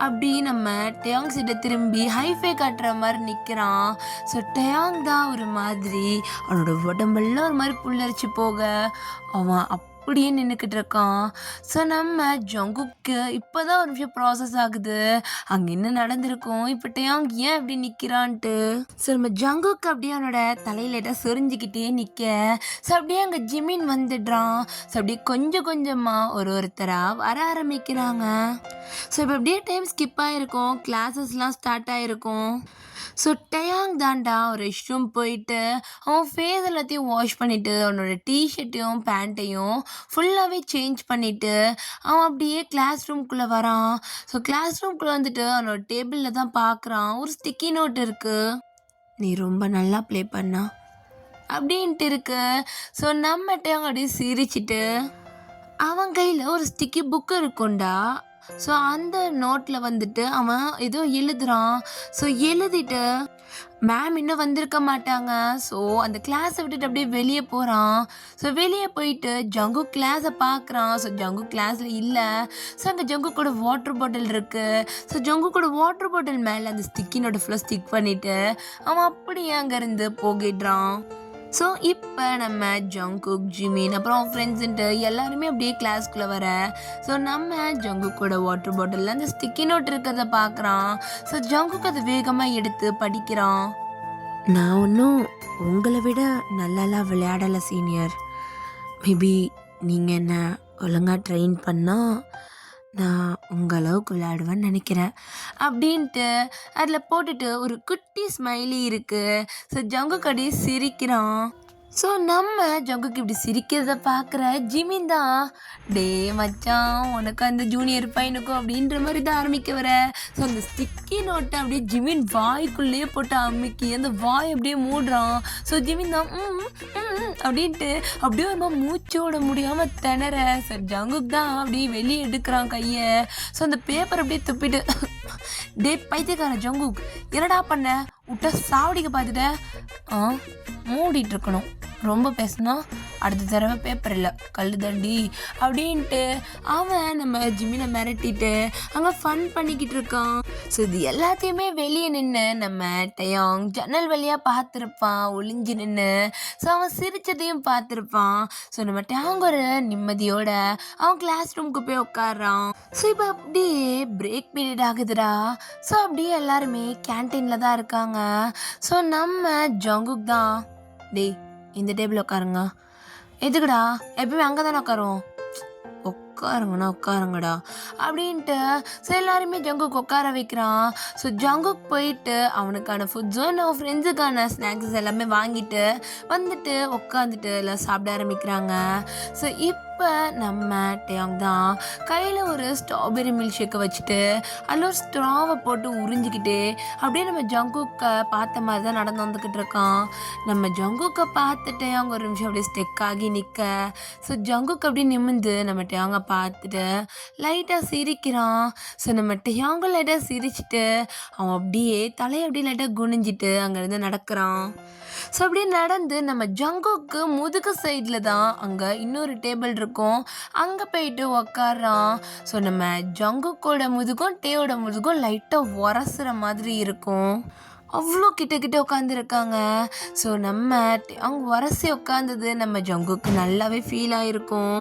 S1: அப்படி நம்ம டயாங் கிட்ட திரும்பி ஹைஃபை காட்டுற மாதிரி நிற்கிறான். ஸோ டயாங் தான் ஒரு மாதிரி அவனோட உடம்பெல்லாம் ஒரு மாதிரி புல்லரிச்சு போக அவன் அப்படியே நின்றுக்கிட்டு இருக்கான். ஸோ நம்ம ஜங்குக்கு இப்போ தான் ஒரு விஷயம் ப்ராசஸ் ஆகுது, அங்கே என்ன நடந்திருக்கும், இப்போ டயாங் ஏன் அப்படி நிற்கிறான்ட்டு. ஸோ நம்ம ஜங்குக்கு அப்படியே அவனோட தலையில சொரிஞ்சிக்கிட்டே நிற்க. ஸோ அப்படியே அங்கே ஜிமின் வந்துடுறான். ஸோ அப்படியே கொஞ்சம் கொஞ்சமாக ஒருத்தராக வர ஆரம்பிக்கிறாங்க. ஸோ இப்போ அப்படியே டைம் ஸ்கிப் ஆகிருக்கும், கிளாஸஸ்லாம் ஸ்டார்ட் ஆகிருக்கும். ஸோ டயாங் தாண்டா ஒரு ரெஸ்ட் ரூம் போயிட்டு அவன் ஃபேஸ் எல்லாத்தையும் வாஷ் பண்ணிவிட்டு அவனோட டிஷர்ட்டையும் பேண்ட்டையும் ஃபுல்லாகவே சேஞ்ச் பண்ணிவிட்டு அவன் அப்படியே கிளாஸ் ரூம்குள்ளே வரான். ஸோ கிளாஸ் ரூம்குள்ளே வந்துட்டு அவனோட டேபிளில் தான் பார்க்குறான் ஒரு ஸ்டிக்கி நோட் இருக்குது. நீ ரொம்ப நல்லா ப்ளே பண்ணா அப்படின்ட்டு இருக்கு. ஸோ நம்ம டயாங் அப்படியே சிரிச்சிட்டு அவன் கையில் ஒரு ஸ்டிக்கி புக்கு இருக்கும்டா. ஸோ அந்த நோட்டில் வந்துட்டு அவன் ஏதோ எழுதுறான். ஸோ எழுதிட்டு மேம் இன்னும் வந்திருக்க மாட்டாங்க. ஸோ அந்த கிளாஸை விட்டுட்டு அப்படியே வெளியே போகிறான். ஸோ வெளியே போயிட்டு ஜங்குக் கிளாஸை பார்க்குறான். ஸோ ஜங்குக் கிளாஸில் இல்லை. ஸோ அங்கே ஜங்குக்கோட வாட்டர் பாட்டில் இருக்குது. ஸோ ஜங்குக்கோட வாட்டர் பாட்டில் மேலே அந்த ஸ்டிக்கினோட ஃபுல்லாக ஸ்டிக் பண்ணிவிட்டு அவன் அப்படியே அங்கேருந்து போகிடுறான். ஸோ இப்போ நம்ம ஜங்குக், ஜிமின் அப்புறம் ஃப்ரெண்ட்ஸுன்ட்டு எல்லாருமே அப்படியே கிளாஸ்க்குள்ளே வர, ஸோ நம்ம ஜங்குக்கோட வாட்டர் பாட்டிலில் அந்த ஸ்டிக்கி நோட் இருக்கிறத பார்க்குறான். ஸோ ஜங்குக் அதை வேகமாக எடுத்து படிக்கிறான். நான் ஒன்றும் உங்களை விட நல்லாலாம் விளையாடலை சீனியர். மேபி நீங்கள் என்ன ஒழுங்காக ட்ரெயின் பண்ணால் நான் உங்கள் அளவுக்கு விளையாடுவேன்னு நினைக்கிறேன் அப்படின்ட்டு அதில் போட்டுட்டு ஒரு குட்டி ஸ்மைலி இருக்குது. ஸோ ஜங்குக் அப்படியே சிரிக்கிறான். ஸோ நம்ம ஜங்குக்கு இப்படி சிரிக்கிறத பார்க்குற ஜிமின் தான், டே மச்சான் உனக்கு அந்த ஜூனியர் பையனுக்கும் அப்படின்ற மாதிரி தான் ஆரம்பிக்க வர. ஸோ அந்த ஸ்டிக்கி நோட்டை அப்படியே ஜிமின் வாய்க்குள்ளேயே போட்டு அமுக்கி அந்த வாய் அப்படியே மூடுறான். ஸோ ஜிமின் தான் அப்படின்ட்டு அப்படியே ஒரு மூச்சோட முடியாமல் திணற. ஸோ ஜங்குக் தான் அப்படியே வெளியே எடுக்கிறான் கையை. ஸோ அந்த பேப்பர் அப்படியே துப்பிட்டு, டே பைத்தியக்கார ஜங்குக் என்னடா பண்ண, விட்டா சாவடிக்க பார்த்துட்ட, மூடிட்டு இருக்கணும், ரொம்ப பேசினா அடுத்த தடவை பேப்பர் இல்லை கல் தண்டி அப்படின்ட்டு அவன் நம்ம ஜிமினை மிரட்டிட்டு அங்கே ஃபன் பண்ணிக்கிட்டு இருக்கான். ஸோ இது எல்லாத்தையுமே வெளியே நின்று நம்ம டயாங் ஜன்னல் வழியாக பார்த்துருப்பான் ஒளிஞ்சு நின்று. ஸோ அவன் சிரிச்சதையும் பார்த்துருப்பான். ஸோ நம்ம டயாங் ஒரு நிம்மதியோட அவன் கிளாஸ் ரூமுக்கு போய் உட்காடுறான். ஸோ இப்போ அப்படியே பிரேக் பீரியட் ஆகுதுடா. ஸோ அப்படியே எல்லாருமே கேன்டீனில் தான் இருக்காங்க. ஸோ நம்ம ஜங்குக் தான், டேய் இந்த டேபிள் உட்காருங்க. எதுக்குடா எப்பவுமே அங்கே தானே உட்காருவோம், உட்காருங்கடா அப்படின்ட்டு. ஸோ எல்லாருமே ஜங்குக் உட்கார வைக்கிறான். ஸோ ஜங்குக் போயிட்டு அவனுக்கான ஃபுட்ஸும் அவன் ஃப்ரெண்ட்ஸுக்கான ஸ்நாக்ஸஸ் எல்லாமே வாங்கிட்டு வந்துட்டு உட்காந்துட்டு எல்லாம் சாப்பிட ஆரம்பிக்கிறாங்க. ஸோ இப்போ நம்ம டயாங் தான் கையில் ஒரு ஸ்ட்ராபெரி மில்க் ஷேக்கை வச்சுட்டு அதில் ஒரு ஸ்ட்ராவை போட்டு உறிஞ்சிக்கிட்டு அப்படியே நம்ம ஜங்குக்கை பார்த்த மாதிரி தான் நடந்து வந்துக்கிட்டு இருக்கான். நம்ம ஜங்குக்கை பார்த்து டயாங் ஒரு நிமிஷம் அப்படியே ஸ்டெக் ஆகி நிற்க. ஸோ ஜங்குக் அப்படியே நிமிந்து நம்ம டயாங்கை பார்த்துட்டு லைட்டாக சிரிக்கிறான். ஸோ நம்ம டயாங்கை லைட்டாக சிரிச்சிட்டு அவன் அப்படியே தலையை அப்படியே லைட்டாக குனிஞ்சிட்டு அங்கேருந்து நடக்கிறான். ஸோ அப்படியே நடந்து நம்ம ஜங்குக்கு முதுகு சைடில் தான் அங்கே இன்னொரு டேபிள் இருக்கும், அங்கே போயிட்டு உக்காடுறான். ஸோ நம்ம ஜங்குக்கோட முதுகும் டேயோட முதுகும் லைட்டாக உரசுற மாதிரி இருக்கும். அவ்வளோ கிட்ட உட்காந்துருக்காங்க. ஸோ நம்ம அவங்க உரசி உட்காந்தது நம்ம ஜங்குக்கு நல்லாவே ஃபீல் ஆகிருக்கும்.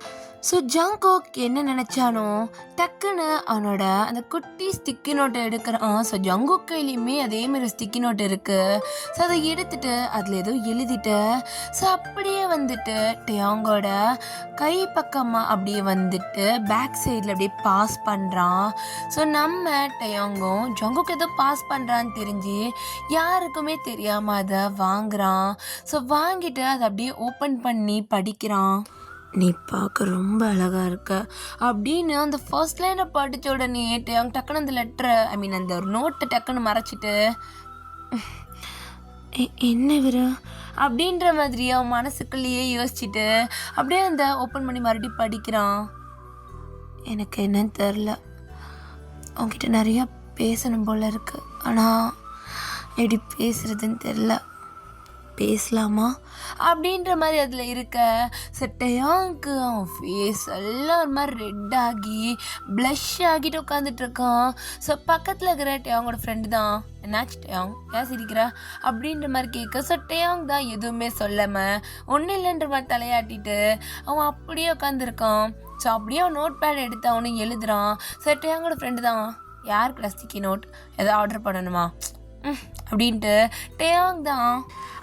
S1: ஸோ ஜங்குக் என்ன நினச்சானோ டக்குன்னு அவனோட அந்த குட்டி ஸ்டிக்கி நோட்டை எடுக்கிறான். ஸோ ஜங்குக் கையிலையுமே அதேமாதிரி ஸ்டிக்கி நோட் இருக்குது. ஸோ அதை எடுத்துட்டு அதில் ஏதோ எழுதிட்டு ஸோ அப்படியே வந்துட்டு டயாங்கோட கை பக்கமாக அப்படியே வந்துட்டு பேக் சைடில் அப்படியே பாஸ் பண்ணுறான். ஸோ நம்ம டயாங்கும் ஜங்குக் ஏதோ பாஸ் பண்ணுறான்னு தெரிஞ்சு யாருக்குமே தெரியாமல் அதை வாங்குறான். ஸோ வாங்கிட்டு அதை அப்படியே ஓப்பன் பண்ணி படிக்கிறான். நீ பார்க்க ரொம்ப அழகாக இருக்க அப்படின்னு அந்த ஃபர்ஸ்ட் லைனை படித்த உடனே டயாங் டக்குன்னு அந்த லெட்டரை அந்த ஒரு நோட்டை டக்குன்னு மறைச்சிட்டு, என்ன விர அப்படின்ற மாதிரி அவன் மனசுக்குள்ளேயே யோசிச்சுட்டு அப்படியே அந்த ஓப்பன் பண்ணி மறுபடியும் படிக்கிறான். எனக்கு என்னன்னு தெரில, அவங்ககிட்ட நிறையா பேசணும் போல் இருக்கு, ஆனால் எப்படி பேசுறதுன்னு தெரில, பேசலாமா அப்படின்ற மாதிரி அதில் இருக்க. டயாங்க்கு அவன் ஃபேஸ் எல்லாம் ஒரு மாதிரி ரெட் ஆகி ப்ளஷ் ஆகிட்டு உட்காந்துட்டு இருக்கான். ஸோ பக்கத்தில் இருக்கிற டயாங்கோட ஃப்ரெண்டு தான், என்னாச்சு டயாங் ஏன் சிரிக்கிற அப்படின்ற மாதிரி கேட்க. ஸோ டயாங் தான் எதுவுமே சொல்லாமல் ஒன்றும் இல்லைன்ற மாதிரி தலையாட்டிட்டு அவன் அப்படியே உட்காந்துருக்கான். ஸோ அப்படியே அவன் நோட் பேட் எடுத்து அவனும் எழுதுறான். ஸோ டயாங்கோட ஃப்ரெண்டு தான், யாருக்கு பிளாஸ்டிக்கி நோட் எதாவது ஆர்டர் பண்ணணுமா அப்படின்ட்டு டயாங் தான்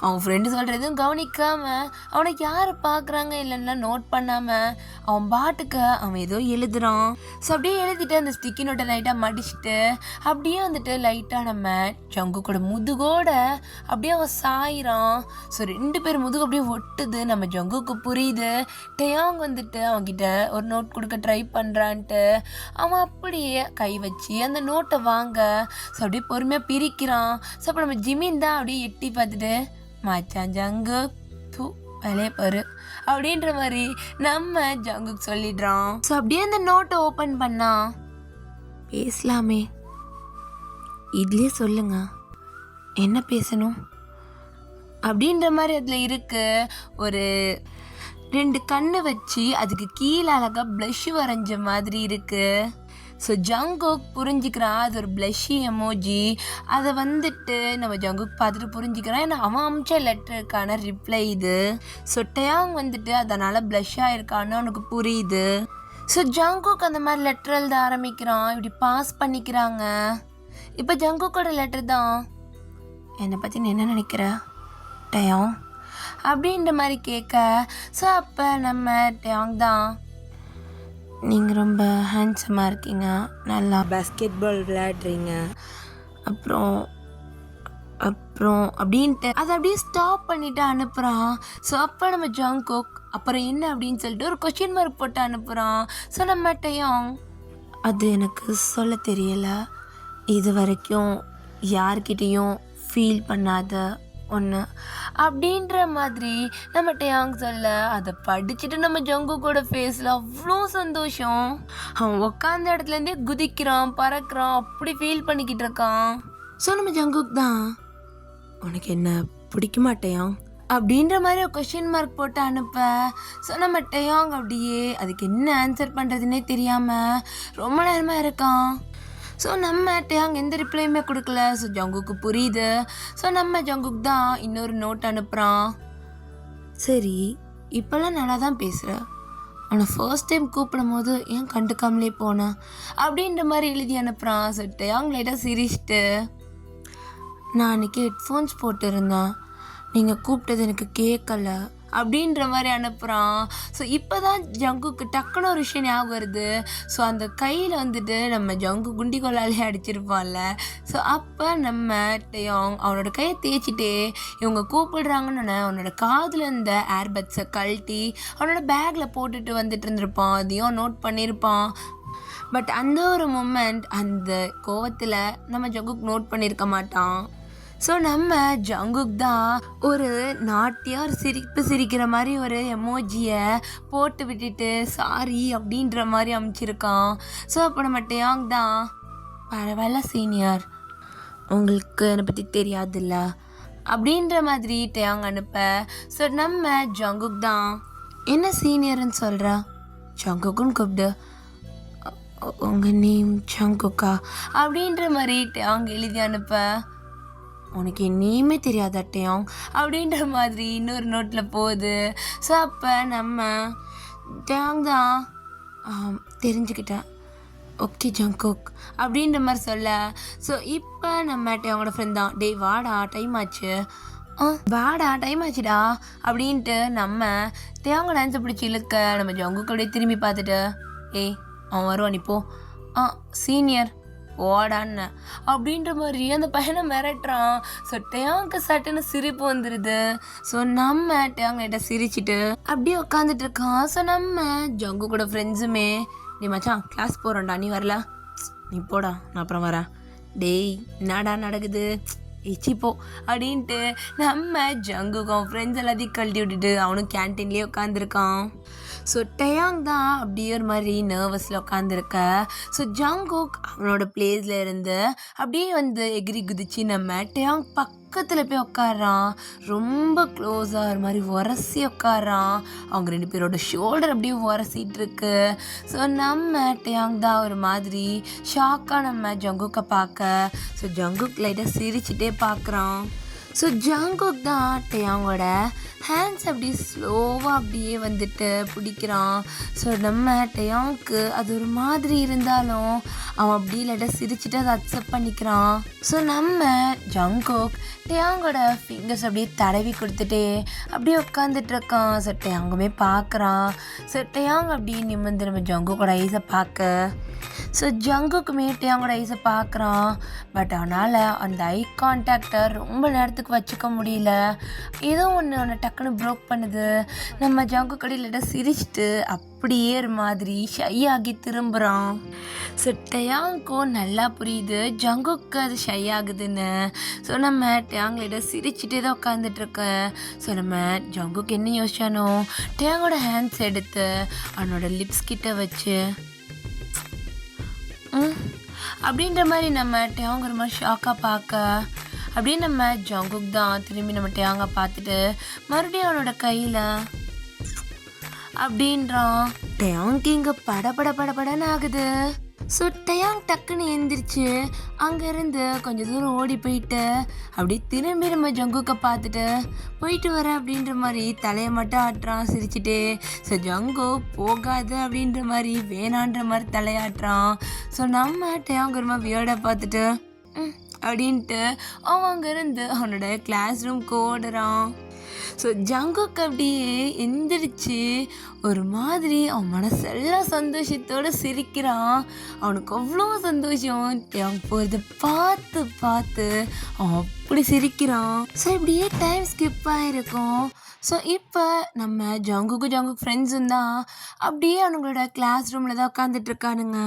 S1: அவன் ஃப்ரெண்டு சொல்கிறதும் கவனிக்காமல் அவனை யார் பார்க்குறாங்க இல்லைன்னா நோட் பண்ணாமல் அவன் பாட்டுக்கு அவன் ஏதோ எழுதுறான். ஸோ அப்படியே எழுதிட்டு அந்த ஸ்டிக்கி நோட்டை லைட்டாக மடிச்சுட்டு அப்படியே வந்துட்டு லைட்டாக நம்ம ஜங்குக்கோட முதுகோட அப்படியே அவன் சாயிறான். ஸோ ரெண்டு பேர் முதுகு அப்படியே ஒட்டுது. நம்ம ஜங்குக்கு புரியுது டயாங் வந்துட்டு அவன்கிட்ட ஒரு நோட் கொடுக்க ட்ரை பண்ணுறான்ட்டு. அவன் அப்படியே கை வச்சு அந்த நோட்டை வாங்க ஸோ அப்படியே பொறுமையாக பிரிக்கிறான். ஸோ அப்போ நம்ம ஜிமின் தான் அப்படியே எட்டி பார்த்துட்டு, மச்சான் ஜங்குக் தூ வேலையை பாரு அப்படின்ற மாதிரி நம்ம ஜங்குக் சொல்லிடுறான். ஸோ அப்படியே அந்த நோட்டை ஓப்பன் பண்ணா, பேசலாமே இதுலேயே சொல்லுங்க என்ன பேசணும் அப்படின்ற மாதிரி அதில் இருக்கு. ஒரு 2 கண்ணு வச்சு அதுக்கு கீழே அழகாக ப்ளஷ் வரைஞ்ச மாதிரி இருக்குது. ஸோ ஜங்குக் புரிஞ்சுக்கிறான் அது ஒரு ப்ளஷி எமோஜி. அதை வந்துட்டு நம்ம ஜங்குக் பார்த்துட்டு புரிஞ்சுக்கிறான், ஏன்னா அவன் அமிச்ச லெட்டருக்கான ரிப்ளை இது. ஸோ டயாங் வந்துட்டு அதனால் ப்ளஷ் ஆயிருக்கான்னு அவனுக்கு புரியுது. ஸோ ஜங்குக் அந்த மாதிரி லெட்டர் எழுத ஆரம்பிக்கிறான். இப்படி பாஸ் பண்ணிக்கிறாங்க. இப்போ ஜங்குக்கோட லெட்டர் தான், என்னை பற்றி நீ என்ன நினைக்கிற டயாங் அப்படின்ற மாதிரி கேட்க. ஸோ அப்போ நம்ம டயாங் தான், நீங்கள் ரொம்ப ஹேண்ட்ஸமாக இருக்கீங்க, நல்லா பாஸ்கெட் பால் விளையாடுறீங்க, அப்புறம் அப்புறம் அப்படின்ட்டு அதை அப்படியே ஸ்டாப் பண்ணிவிட்டு அனுப்புகிறான். ஸோ அப்போ நம்ம ஜங்குக் அப்புறம் என்ன அப்படின்னு சொல்லிட்டு ஒரு கொஸ்டின் மார்க் போட்டு அனுப்புகிறான். ஸோ நம்ம டயாங், அது எனக்கு சொல்ல தெரியல, இது வரைக்கும் யார்கிட்டையும் ஃபீல் பண்ணாத ஒன்று அப்படின்ற மாதிரி நம்ம டயாங் சொல்ல, அதை படிச்சுட்டு நம்ம ஜங்குக்கோட ஃபேஸில் அவ்வளோ சந்தோஷம். அவன் உட்காந்த இடத்துலேருந்தே குதிக்கிறான், பறக்கிறான், அப்படி ஃபீல் பண்ணிக்கிட்டு இருக்கான். ஸோ நம்ம ஜங்குக் தான், உனக்கு என்ன பிடிக்குமா டயாங் அப்படின்ற மாதிரி ஒரு கொஷின் மார்க் போட்டு அனுப்ப. ஸோ நம்ம டயாங் அப்படியே அதுக்கு என்ன ஆன்சர் பண்ணுறதுனே தெரியாமல் ரொம்ப நேரமாக இருக்கான். ஸோ நம்ம டயாங் எந்த ரிப்ளையுமே கொடுக்கல. ஸோ ஜங்குக்கு புரியுது. ஸோ நம்ம ஜங்குக் தான் இன்னொரு நோட் அனுப்புகிறான். சரி, இப்போல்லாம் நல்லா தான் பேசுகிற, ஆனால் ஃபர்ஸ்ட் டைம் கூப்பிடும் போது ஏன் கண்டுக்காமலே போனேன் அப்படின்ற மாதிரி எழுதி அனுப்புகிறான். ஸோ டயாங் லைட்டாக சிரிச்சிட்டு, நான் அன்றைக்கி ஹெட்ஃபோன்ஸ் போட்டிருந்தேன், நீங்கள் கூப்பிட்டது எனக்கு கேட்கல அப்படின்ற மாதிரி அனுப்புகிறான். ஸோ இப்போ தான் ஜங்குக்கு டக்குன்னு ஒரு விஷயம் ஞாபகம் வருது. ஸோ அந்த கையில் வந்துட்டு நம்ம ஜங்கு குண்டிகோலாலே அடிச்சிருப்பான்ல. ஸோ அப்போ நம்ம டயாங் அவனோட கையை தேய்ச்சிட்டே இவங்க கூப்பிடுறாங்கன்னு அவனோட காதில் இருந்த ஏர்பட்ஸை கழட்டி அவனோட பேக்கில் போட்டுட்டு வந்துட்டு இருந்திருப்பான். அதையும் நோட் பண்ணியிருப்பான். பட் அந்த ஒரு மூமெண்ட் அந்த கோவத்தில் நம்ம ஜங்குக் நோட் பண்ணியிருக்க மாட்டான். ஸோ நம்ம ஜங்குக் தான் ஒரு நாட்டியார் சிரிப்பு சிரிக்கிற மாதிரி ஒரு எமோஜியை போட்டு விட்டுட்டு சாரி அப்படின்ற மாதிரி அமைச்சிருக்கான். ஸோ அப்போ நம்ம டயாங் தான், பரவாயில்ல சீனியர், உங்களுக்கு என்னை பற்றி தெரியாதுல்ல அப்படின்ற மாதிரி டயாங் அனுப்ப. ஸோ நம்ம ஜங்குக் தான், என்ன சீனியர்னு சொல்கிற, ஜங்குக்குன்னு கூப்பிடு, உங்கள் நேம் ஜங்குக்கா அப்படின்ற மாதிரி டயாங் எழுதி அனுப்ப. உனக்கு என் நேமே தெரியாதா டயாங் அப்படின்ற மாதிரி இன்னொரு நோட்டில் போகுது. ஸோ அப்போ நம்ம டயாங் தான், தெரிஞ்சுக்கிட்டேன், ஓகே ஜங்குக் அப்படின்ற மாதிரி சொல்ல. ஸோ இப்போ நம்ம டயாங்கோட ஃப்ரெண்ட் தான், டேய் வாடா டைம் ஆச்சு, வாடா டைம் ஆச்சுடா அப்படின்ட்டு நம்ம டயாங்கோட டான்ஸை பிடிச்சி இழுக்க நம்ம ஜங்குக் அப்படியே திரும்பி பார்த்துட்டு, ஏய் அவன் வருவான் இப்போ, சீனியர் ஓடான்னு அப்படின்ற மாதிரி அந்த பையனை மிரட்டுறான். ஸோ டயாங்க்கு சட்டுன்னு சிரிப்பு வந்துடுது. ஸோ நம்ம டயாங்கிட்ட சிரிச்சிட்டு அப்படியே உட்காந்துட்டு இருக்கான். ஸோ நம்ம ஜங்கு கூட ஃப்ரெண்ட்ஸுமே, நீ மச்சான் கிளாஸ் போகிறோம்டா, நீ வரல, நீ போடா நான் அப்புறம் வரேன், டேய் என்னடா நடக்குது இச்சிப்போ அப்படின்ட்டு நம்ம ஜங்குக்கும் ஃப்ரெண்ட்ஸ் எல்லாத்தையும் கழட்டி விட்டுட்டு அவனும் கேன்டீன்லேயே உட்காந்துருக்கான். ஸோ டயாங் தான் அப்படியே ஒரு மாதிரி நர்வஸில் உட்காந்துருக்க. ஸோ ஜங்குக் அவனோட பிளேஸில் இருந்து அப்படியே வந்து எகிரி குதிச்சு நம்ம டயாங் பக்கத்தில் போய் உட்காரான். ரொம்ப க்ளோஸாக ஒரு மாதிரி உரசி உட்காரான். அவங்க ரெண்டு பேரோட ஷோல்டர் அப்படியே உரசிட்டு இருக்கு. ஸோ நம்ம டயாங் தான் ஒரு மாதிரி ஷாக்காக நம்ம ஜங்குக்கை பார்க்க. ஸோ ஜங்குக் லைட்டாக சிரிச்சுட்டே பார்க்குறான். ஸோ ஜங்குக் தான் டயாங்கோட ஹேண்ட்ஸ் அப்படியே ஸ்லோவாக அப்படியே வந்துட்டு பிடிக்கிறான். ஸோ நம்ம டயாங்க்கு அது ஒரு மாதிரி இருந்தாலும் அவன் அப்படியே லைட்டாக சிரிச்சுட்டு அதை அக்செப்ட் பண்ணிக்கிறான். ஸோ நம்ம ஜங்குக் டயாங்கோட ஃபிங்கர்ஸ் அப்படியே தடவி கொடுத்துட்டே அப்படியே உட்காந்துட்டு இருக்கான். ஸோ டயாங்குமே பார்க்குறான். ஸோ டயாங் அப்படியே நிமிர்ந்து நம்ம ஜங்குக்கோட ஐஸை பார்க்க. ஸோ ஜங்குக்குமே டயாங்கோட ஐஸை பார்க்குறான். பட் அவனால் அந்த ஐ கான்டாக்டை ரொம்ப நேரத்துக்கு வச்சுக்க முடியல. ஏதோ ஒன்று அவனை டக்குன்னு ப்ரோக் பண்ணுது. நம்ம ஜங்கு கடையில் சிரிச்சிட்டு அப்படியே ஒரு மாதிரி ஷை ஆகி திரும்புகிறான். ஸோ டயாங்க்கும் நல்லா புரியுது ஜங்குக்கு அது ஷை ஆகுதுன்னு. ஸோ நம்ம டயாங்கிட்ட சிரிச்சுட்டே தான் உட்காந்துட்ருக்க. ஸோ நம்ம ஜங்குக்கு என்ன யோசிச்சானோ டயாங்கோட ஹேண்ட்ஸ் எடுத்து அவனோட லிப்ஸ் கிட்ட வச்சு அப்படின்ற மாதிரி நம்ம டயாங் ஒரு மாதிரி ஷாக்காக பார்க்க. அப்படின்னு நம்ம ஜங்குக் தான் திரும்பி நம்ம டயாங்கை பார்த்துட்டு மறுபடியும் அவனோட கையில் அப்படின்றான். டயாங்க்கு இங்கே படன்னு ஆகுது. ஸோ டயாங் டக்குன்னு எந்திரிச்சு அங்கேருந்து கொஞ்சம் தூரம் ஓடி போயிட்டு அப்படியே திரும்பி நம்ம ஜங்குக்கை பார்த்துட்டு போயிட்டு வரேன் அப்படின்ற மாதிரி தலையை மட்டும் ஆட்டுறான் சிரிச்சுட்டு. ஸோ ஜங்கு போகாது அப்படின்ற மாதிரி வேணான்ற மாதிரி தலையாட்டுறான். ஸோ நம்ம டயாங் ஒரு மாதிரி வியர்டாக பார்த்துட்டு அப்படின்ட்டு அவன் அங்கேருந்து அவனோட கிளாஸ் ரூம்க்கு ஓடுறான். ஸோ ஜங்குக்கு அப்படியே எந்திரிச்சு ஒரு மாதிரி அவன் மனசெல்லாம் சந்தோஷத்தோடு சிரிக்கிறான். அவனுக்கு அவ்வளோ சந்தோஷம் அவன் போகிறத பார்த்து பார்த்து அவன் அப்படி சிரிக்கிறான். ஸோ இப்படியே டைம் ஸ்கிப் ஆகிருக்கும். ஸோ இப்போ நம்ம ஜங்குக்கு ஃப்ரெண்ட்ஸும் தான் அப்படியே அவங்களோட கிளாஸ் ரூமில் தான் உட்காந்துட்ருக்கானுங்க.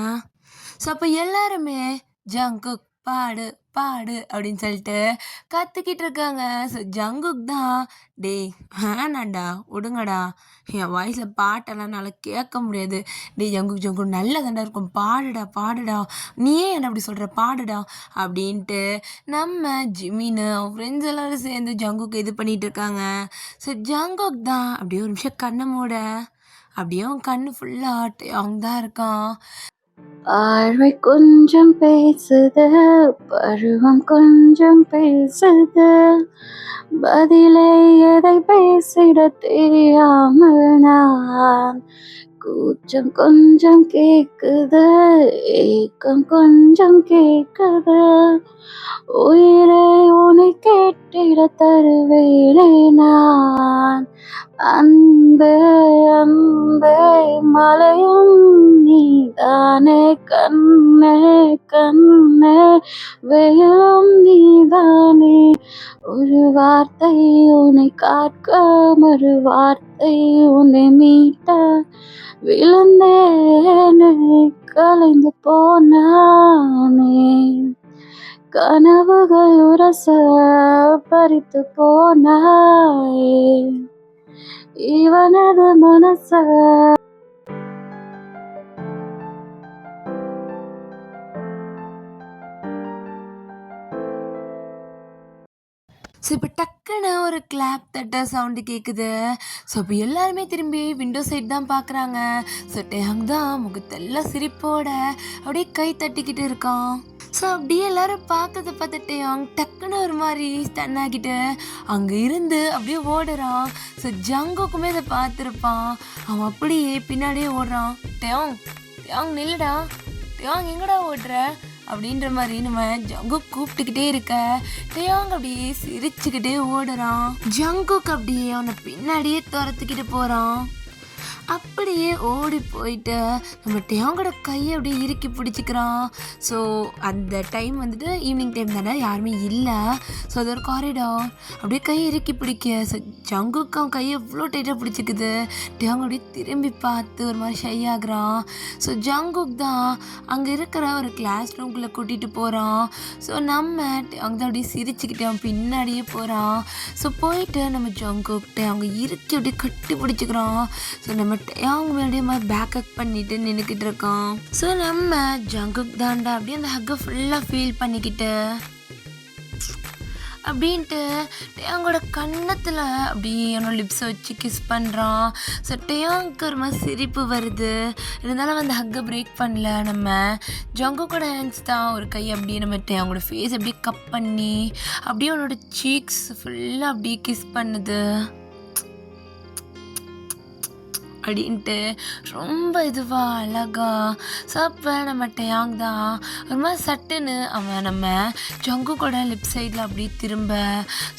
S1: ஸோ அப்போ எல்லாருமே ஜங்குக் பாடு பாடு அப்படின்னு சொல்லிட்டு கற்றுக்கிட்டு இருக்காங்க. ஸோ ஜங்குக் தான் டேய் வேணாண்டா விடுங்கடா, என் வாய்ஸில் பாட்டெல்லாம் என்னால் கேட்க முடியாது. டேய் ஜங்குக் நல்ல தாண்டா இருக்கும், பாடுடா பாடுடா, நீயே என்ன அப்படி சொல்கிற, பாடுடா அப்படின்ட்டு நம்ம ஜிமின்னு அவன் ஃப்ரெண்ட்ஸ் எல்லோரும் சேர்ந்து ஜங்குக்கு இது பண்ணிகிட்டு இருக்காங்க. ஸோ ஜங்குக் தான் அப்படியே ஒரு நிமிஷம் கண்ணை மூட அப்படியே அவன் கண்ணு ஃபுல்லாக அவங்க தான் இருக்கான்.
S2: பார்வை கொஞ்சம் பேசுது, பருவம் கொஞ்சம் பேசுது, பதிலை எதை பேசிட தெரியாமல் நான் கூச்சம் கொஞ்சம் கேக்குது, ஏக்கம் கொஞ்சம் கேக்குது, உயிரை உன்னை கேட்டிட தருவேனே நான். அன்பே அன்பே மலையும் நீதானே, கண்ணே கண்ணே வெயிலும் நீதானே, ஒரு வார்த்தை உன்னை காக்க மறு வார்த்தை உன்னை மீட்ட விழுந்தேனே கலைந்து போனானே, கனவுகள் உரச பறித்து போனாயே இவனது மனச.
S1: ஸோ இப்போ டக்குன்னு ஒரு கிளாப் தட்ட சவுண்டு கேட்குது. ஸோ இப்போ எல்லாருமே திரும்பி விண்டோ சைட் தான் பார்க்குறாங்க. ஸோ டேங் தான் முகத்தெல்லாம் சிரிப்போட அப்படியே கை தட்டிக்கிட்டு இருக்கான். ஸோ அப்படியே எல்லாரும் பார்த்ததை பார்த்துட்டு அவங்க டக்குன்னு ஒரு மாதிரி ஸ்டன் ஆகிட்டு அங்கே இருந்து அப்படியே ஓடுறான். ஸோ ஜங்குக்குமே இதை பார்த்துருப்பான். அவன் அப்படியே பின்னாடியே ஓடுறான். டேங் நில்லுடா, டேங் எங்கடா ஓடுற அப்படின்ற மாதிரி நம்ம ஜங்குக் கூப்பிட்டுக்கிட்டே இருக்க டேயாங் அப்படியே சிரிச்சுக்கிட்டே ஓடுறான். ஜங்குக் அப்படியே அவனை பின்னாடியே துரத்துக்கிட்டு போகிறான். அப்படியே ஓடி போயிட்டு நம்ம டேயாங்கோட கையை அப்படியே இறுக்கி பிடிச்சிக்கிறான். ஸோ அந்த டைம் வந்துட்டு ஈவினிங் டைம் தானே, யாருமே இல்லை. ஸோ அது ஒரு காரிடார் அப்படியே கையை இறுக்கி பிடிக்க. ஸோ ஜங்குக்கு அவன் கையை எவ்வளோ டைட்டாக பிடிச்சிக்குது. டேயாங் அப்படியே திரும்பி பார்த்து ஒரு மாதிரி ஷை ஆகுறான். ஸோ ஜங்குக் தான் அங்கே இருக்கிற ஒரு கிளாஸ் ரூம்குள்ளே கூட்டிகிட்டு போகிறான். ஸோ நம்ம டேயாங் தான் அப்படியே சிரிச்சுக்கிட்டு அவன் பின்னாடியே போகிறான். ஸோ போயிட்டு நம்ம ஜங்குக் அவங்க இறுக்கி அப்படியே கட்டி பிடிச்சிக்கிறான். ஸோ நம்ம டேயாங் முன்னாடியே மாதிரி பேக்கப் பண்ணிட்டு நின்றுக்கிட்டு இருக்கான். ஸோ நம்ம ஜங்குக் தாண்டா அப்படியே அந்த ஹக்கை ஃபுல்லாக ஃபீல் பண்ணிக்கிட்டு அப்படின்ட்டு டேயாங்கோட கன்னத்தில் அப்படியே என்னோட லிப்ஸை வச்சு கிஸ் பண்ணுறான். ஸோ டேயாங்க்கு ஒரு மாதிரி சிரிப்பு வருது. இருந்தாலும் அந்த ஹக்கை பிரேக் பண்ணல. நம்ம ஜங்குக்கோட ஹேண்ட்ஸ் தான் ஒரு கை அப்படியே நம்ம டேயாங்கோட ஃபேஸ் அப்படியே கப் பண்ணி அப்படியே அவனோட சீக்ஸ் ஃபுல்லாக அப்படியே கிஸ் பண்ணுது அப்படின்ட்டு ரொம்ப இதுவாக அழகா. ஸோ அப்போ நம்ம டேயாங் தான் ஒரு மாதிரி சட்டுன்னு அவன் நம்ம ஜங்குக்கோட லிப் சைடில் அப்படியே திரும்ப.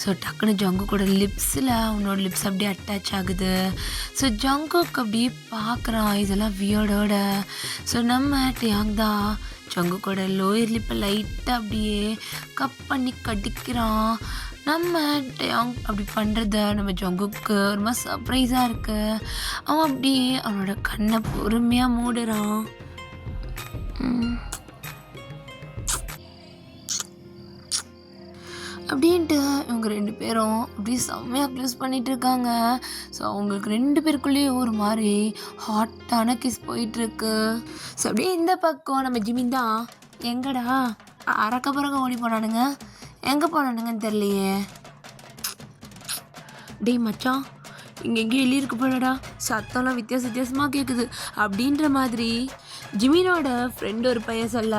S1: ஸோ டக்குன்னு ஜங்குக்கோட லிப்ஸில் அவனோட லிப்ஸ் அப்படியே அட்டாச் ஆகுது. ஸோ ஜங்குக்கு அப்படியே பார்க்குறான் இதெல்லாம் வியர்டோட. ஸோ நம்ம டேயாங் தான் ஜங்குக்கோட லோயர் லிப்பை லைட்டாக அப்படியே கப் பண்ணி கடிக்கிறான். நம்ம டேயாங் அப்படி பண்ணுறத நம்ம ஜங்குக்கு ஒரு மாதிரி சர்ப்ரைஸாக இருக்கு. அவன் அப்படியே அவனோட கண்ணை பொறுமையாக மூடுறான். அப்படின்ட்டு இவங்க ரெண்டு பேரும் அப்படியே செம்மையாக க்ளோஸ் பண்ணிகிட்டு இருக்காங்க. ஸோ அவங்களுக்கு ரெண்டு பேருக்குள்ளேயே ஒரு மாதிரி ஹாட்டான கிஸ் போயிட்டுருக்கு. ஸோ அப்படியே இந்த பக்கம் நம்ம ஜிமின் தான் எங்கடா அறக்க பறக்க ஓடி போனானுங்க, எங்கே போனானுங்கன்னு தெரியலையே. டேய் மச்சான், இங்கே எங்கேயும் எலியிருக்கு போலடா, சத்தம்லாம் வித்தியாசமாக கேட்குது அப்படின்ற மாதிரி ஜிமினோட ஃப்ரெண்டு ஒரு பையன் சொல்ல,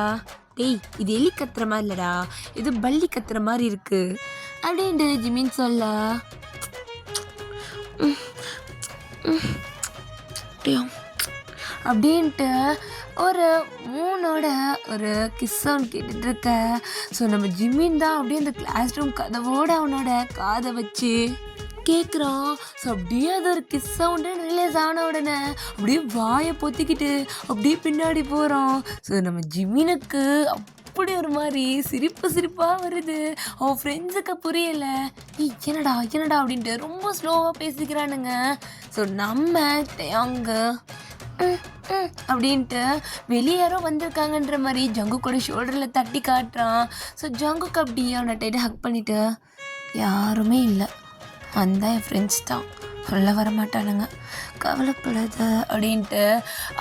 S1: டேய் இது எலி கத்துற மாதிரி இல்லடா, இது பல்லி கத்துற மாதிரி இருக்கு அப்படின்ட்டு ஜிமின் சொல்ல, அப்படின்ட்டு ஒரு மூணோட ஒரு கிஸ் சவுண்ட் கேட்டுட்டு இருக்க. ஸோ நம்ம ஜிம்மின் தான் அப்படியே அந்த கிளாஸ் ரூம் கதவோட அவனோட காதை வச்சு கேட்குறான். ஸோ அப்படியே அது ஒரு கிஸ் சவுண்டு ரிலீஸ் ஆன உடனே அப்படியே வாயை பொத்திக்கிட்டு அப்படியே பின்னாடி போகிறான். ஸோ நம்ம ஜிம்மினுக்கு அப்படி ஒரு மாதிரி சிரிப்பாக வருது. அவன் ஃப்ரெண்ட்ஸுக்கு புரியலை, என்னடா அப்படின்ட்டு ரொம்ப ஸ்லோவாக பேசிக்கிறானுங்க. ஸோ நம்ம தேங்க அப்படின்ட்டு வெளியே யாரோ வந்திருக்காங்கன்ற மாதிரி ஜங்குக்கோட ஷோல்டரில் தட்டி காட்டுறான். ஸோ ஜங்குக்கு அப்படியே அவனை டைட்டு ஹக் பண்ணிவிட்டு, யாருமே இல்லை, வந்தால் என் ஃப்ரெண்ட்ஸ் தான், சொல்ல வரமாட்டானுங்க, கவலைப்படாத அப்படின்ட்டு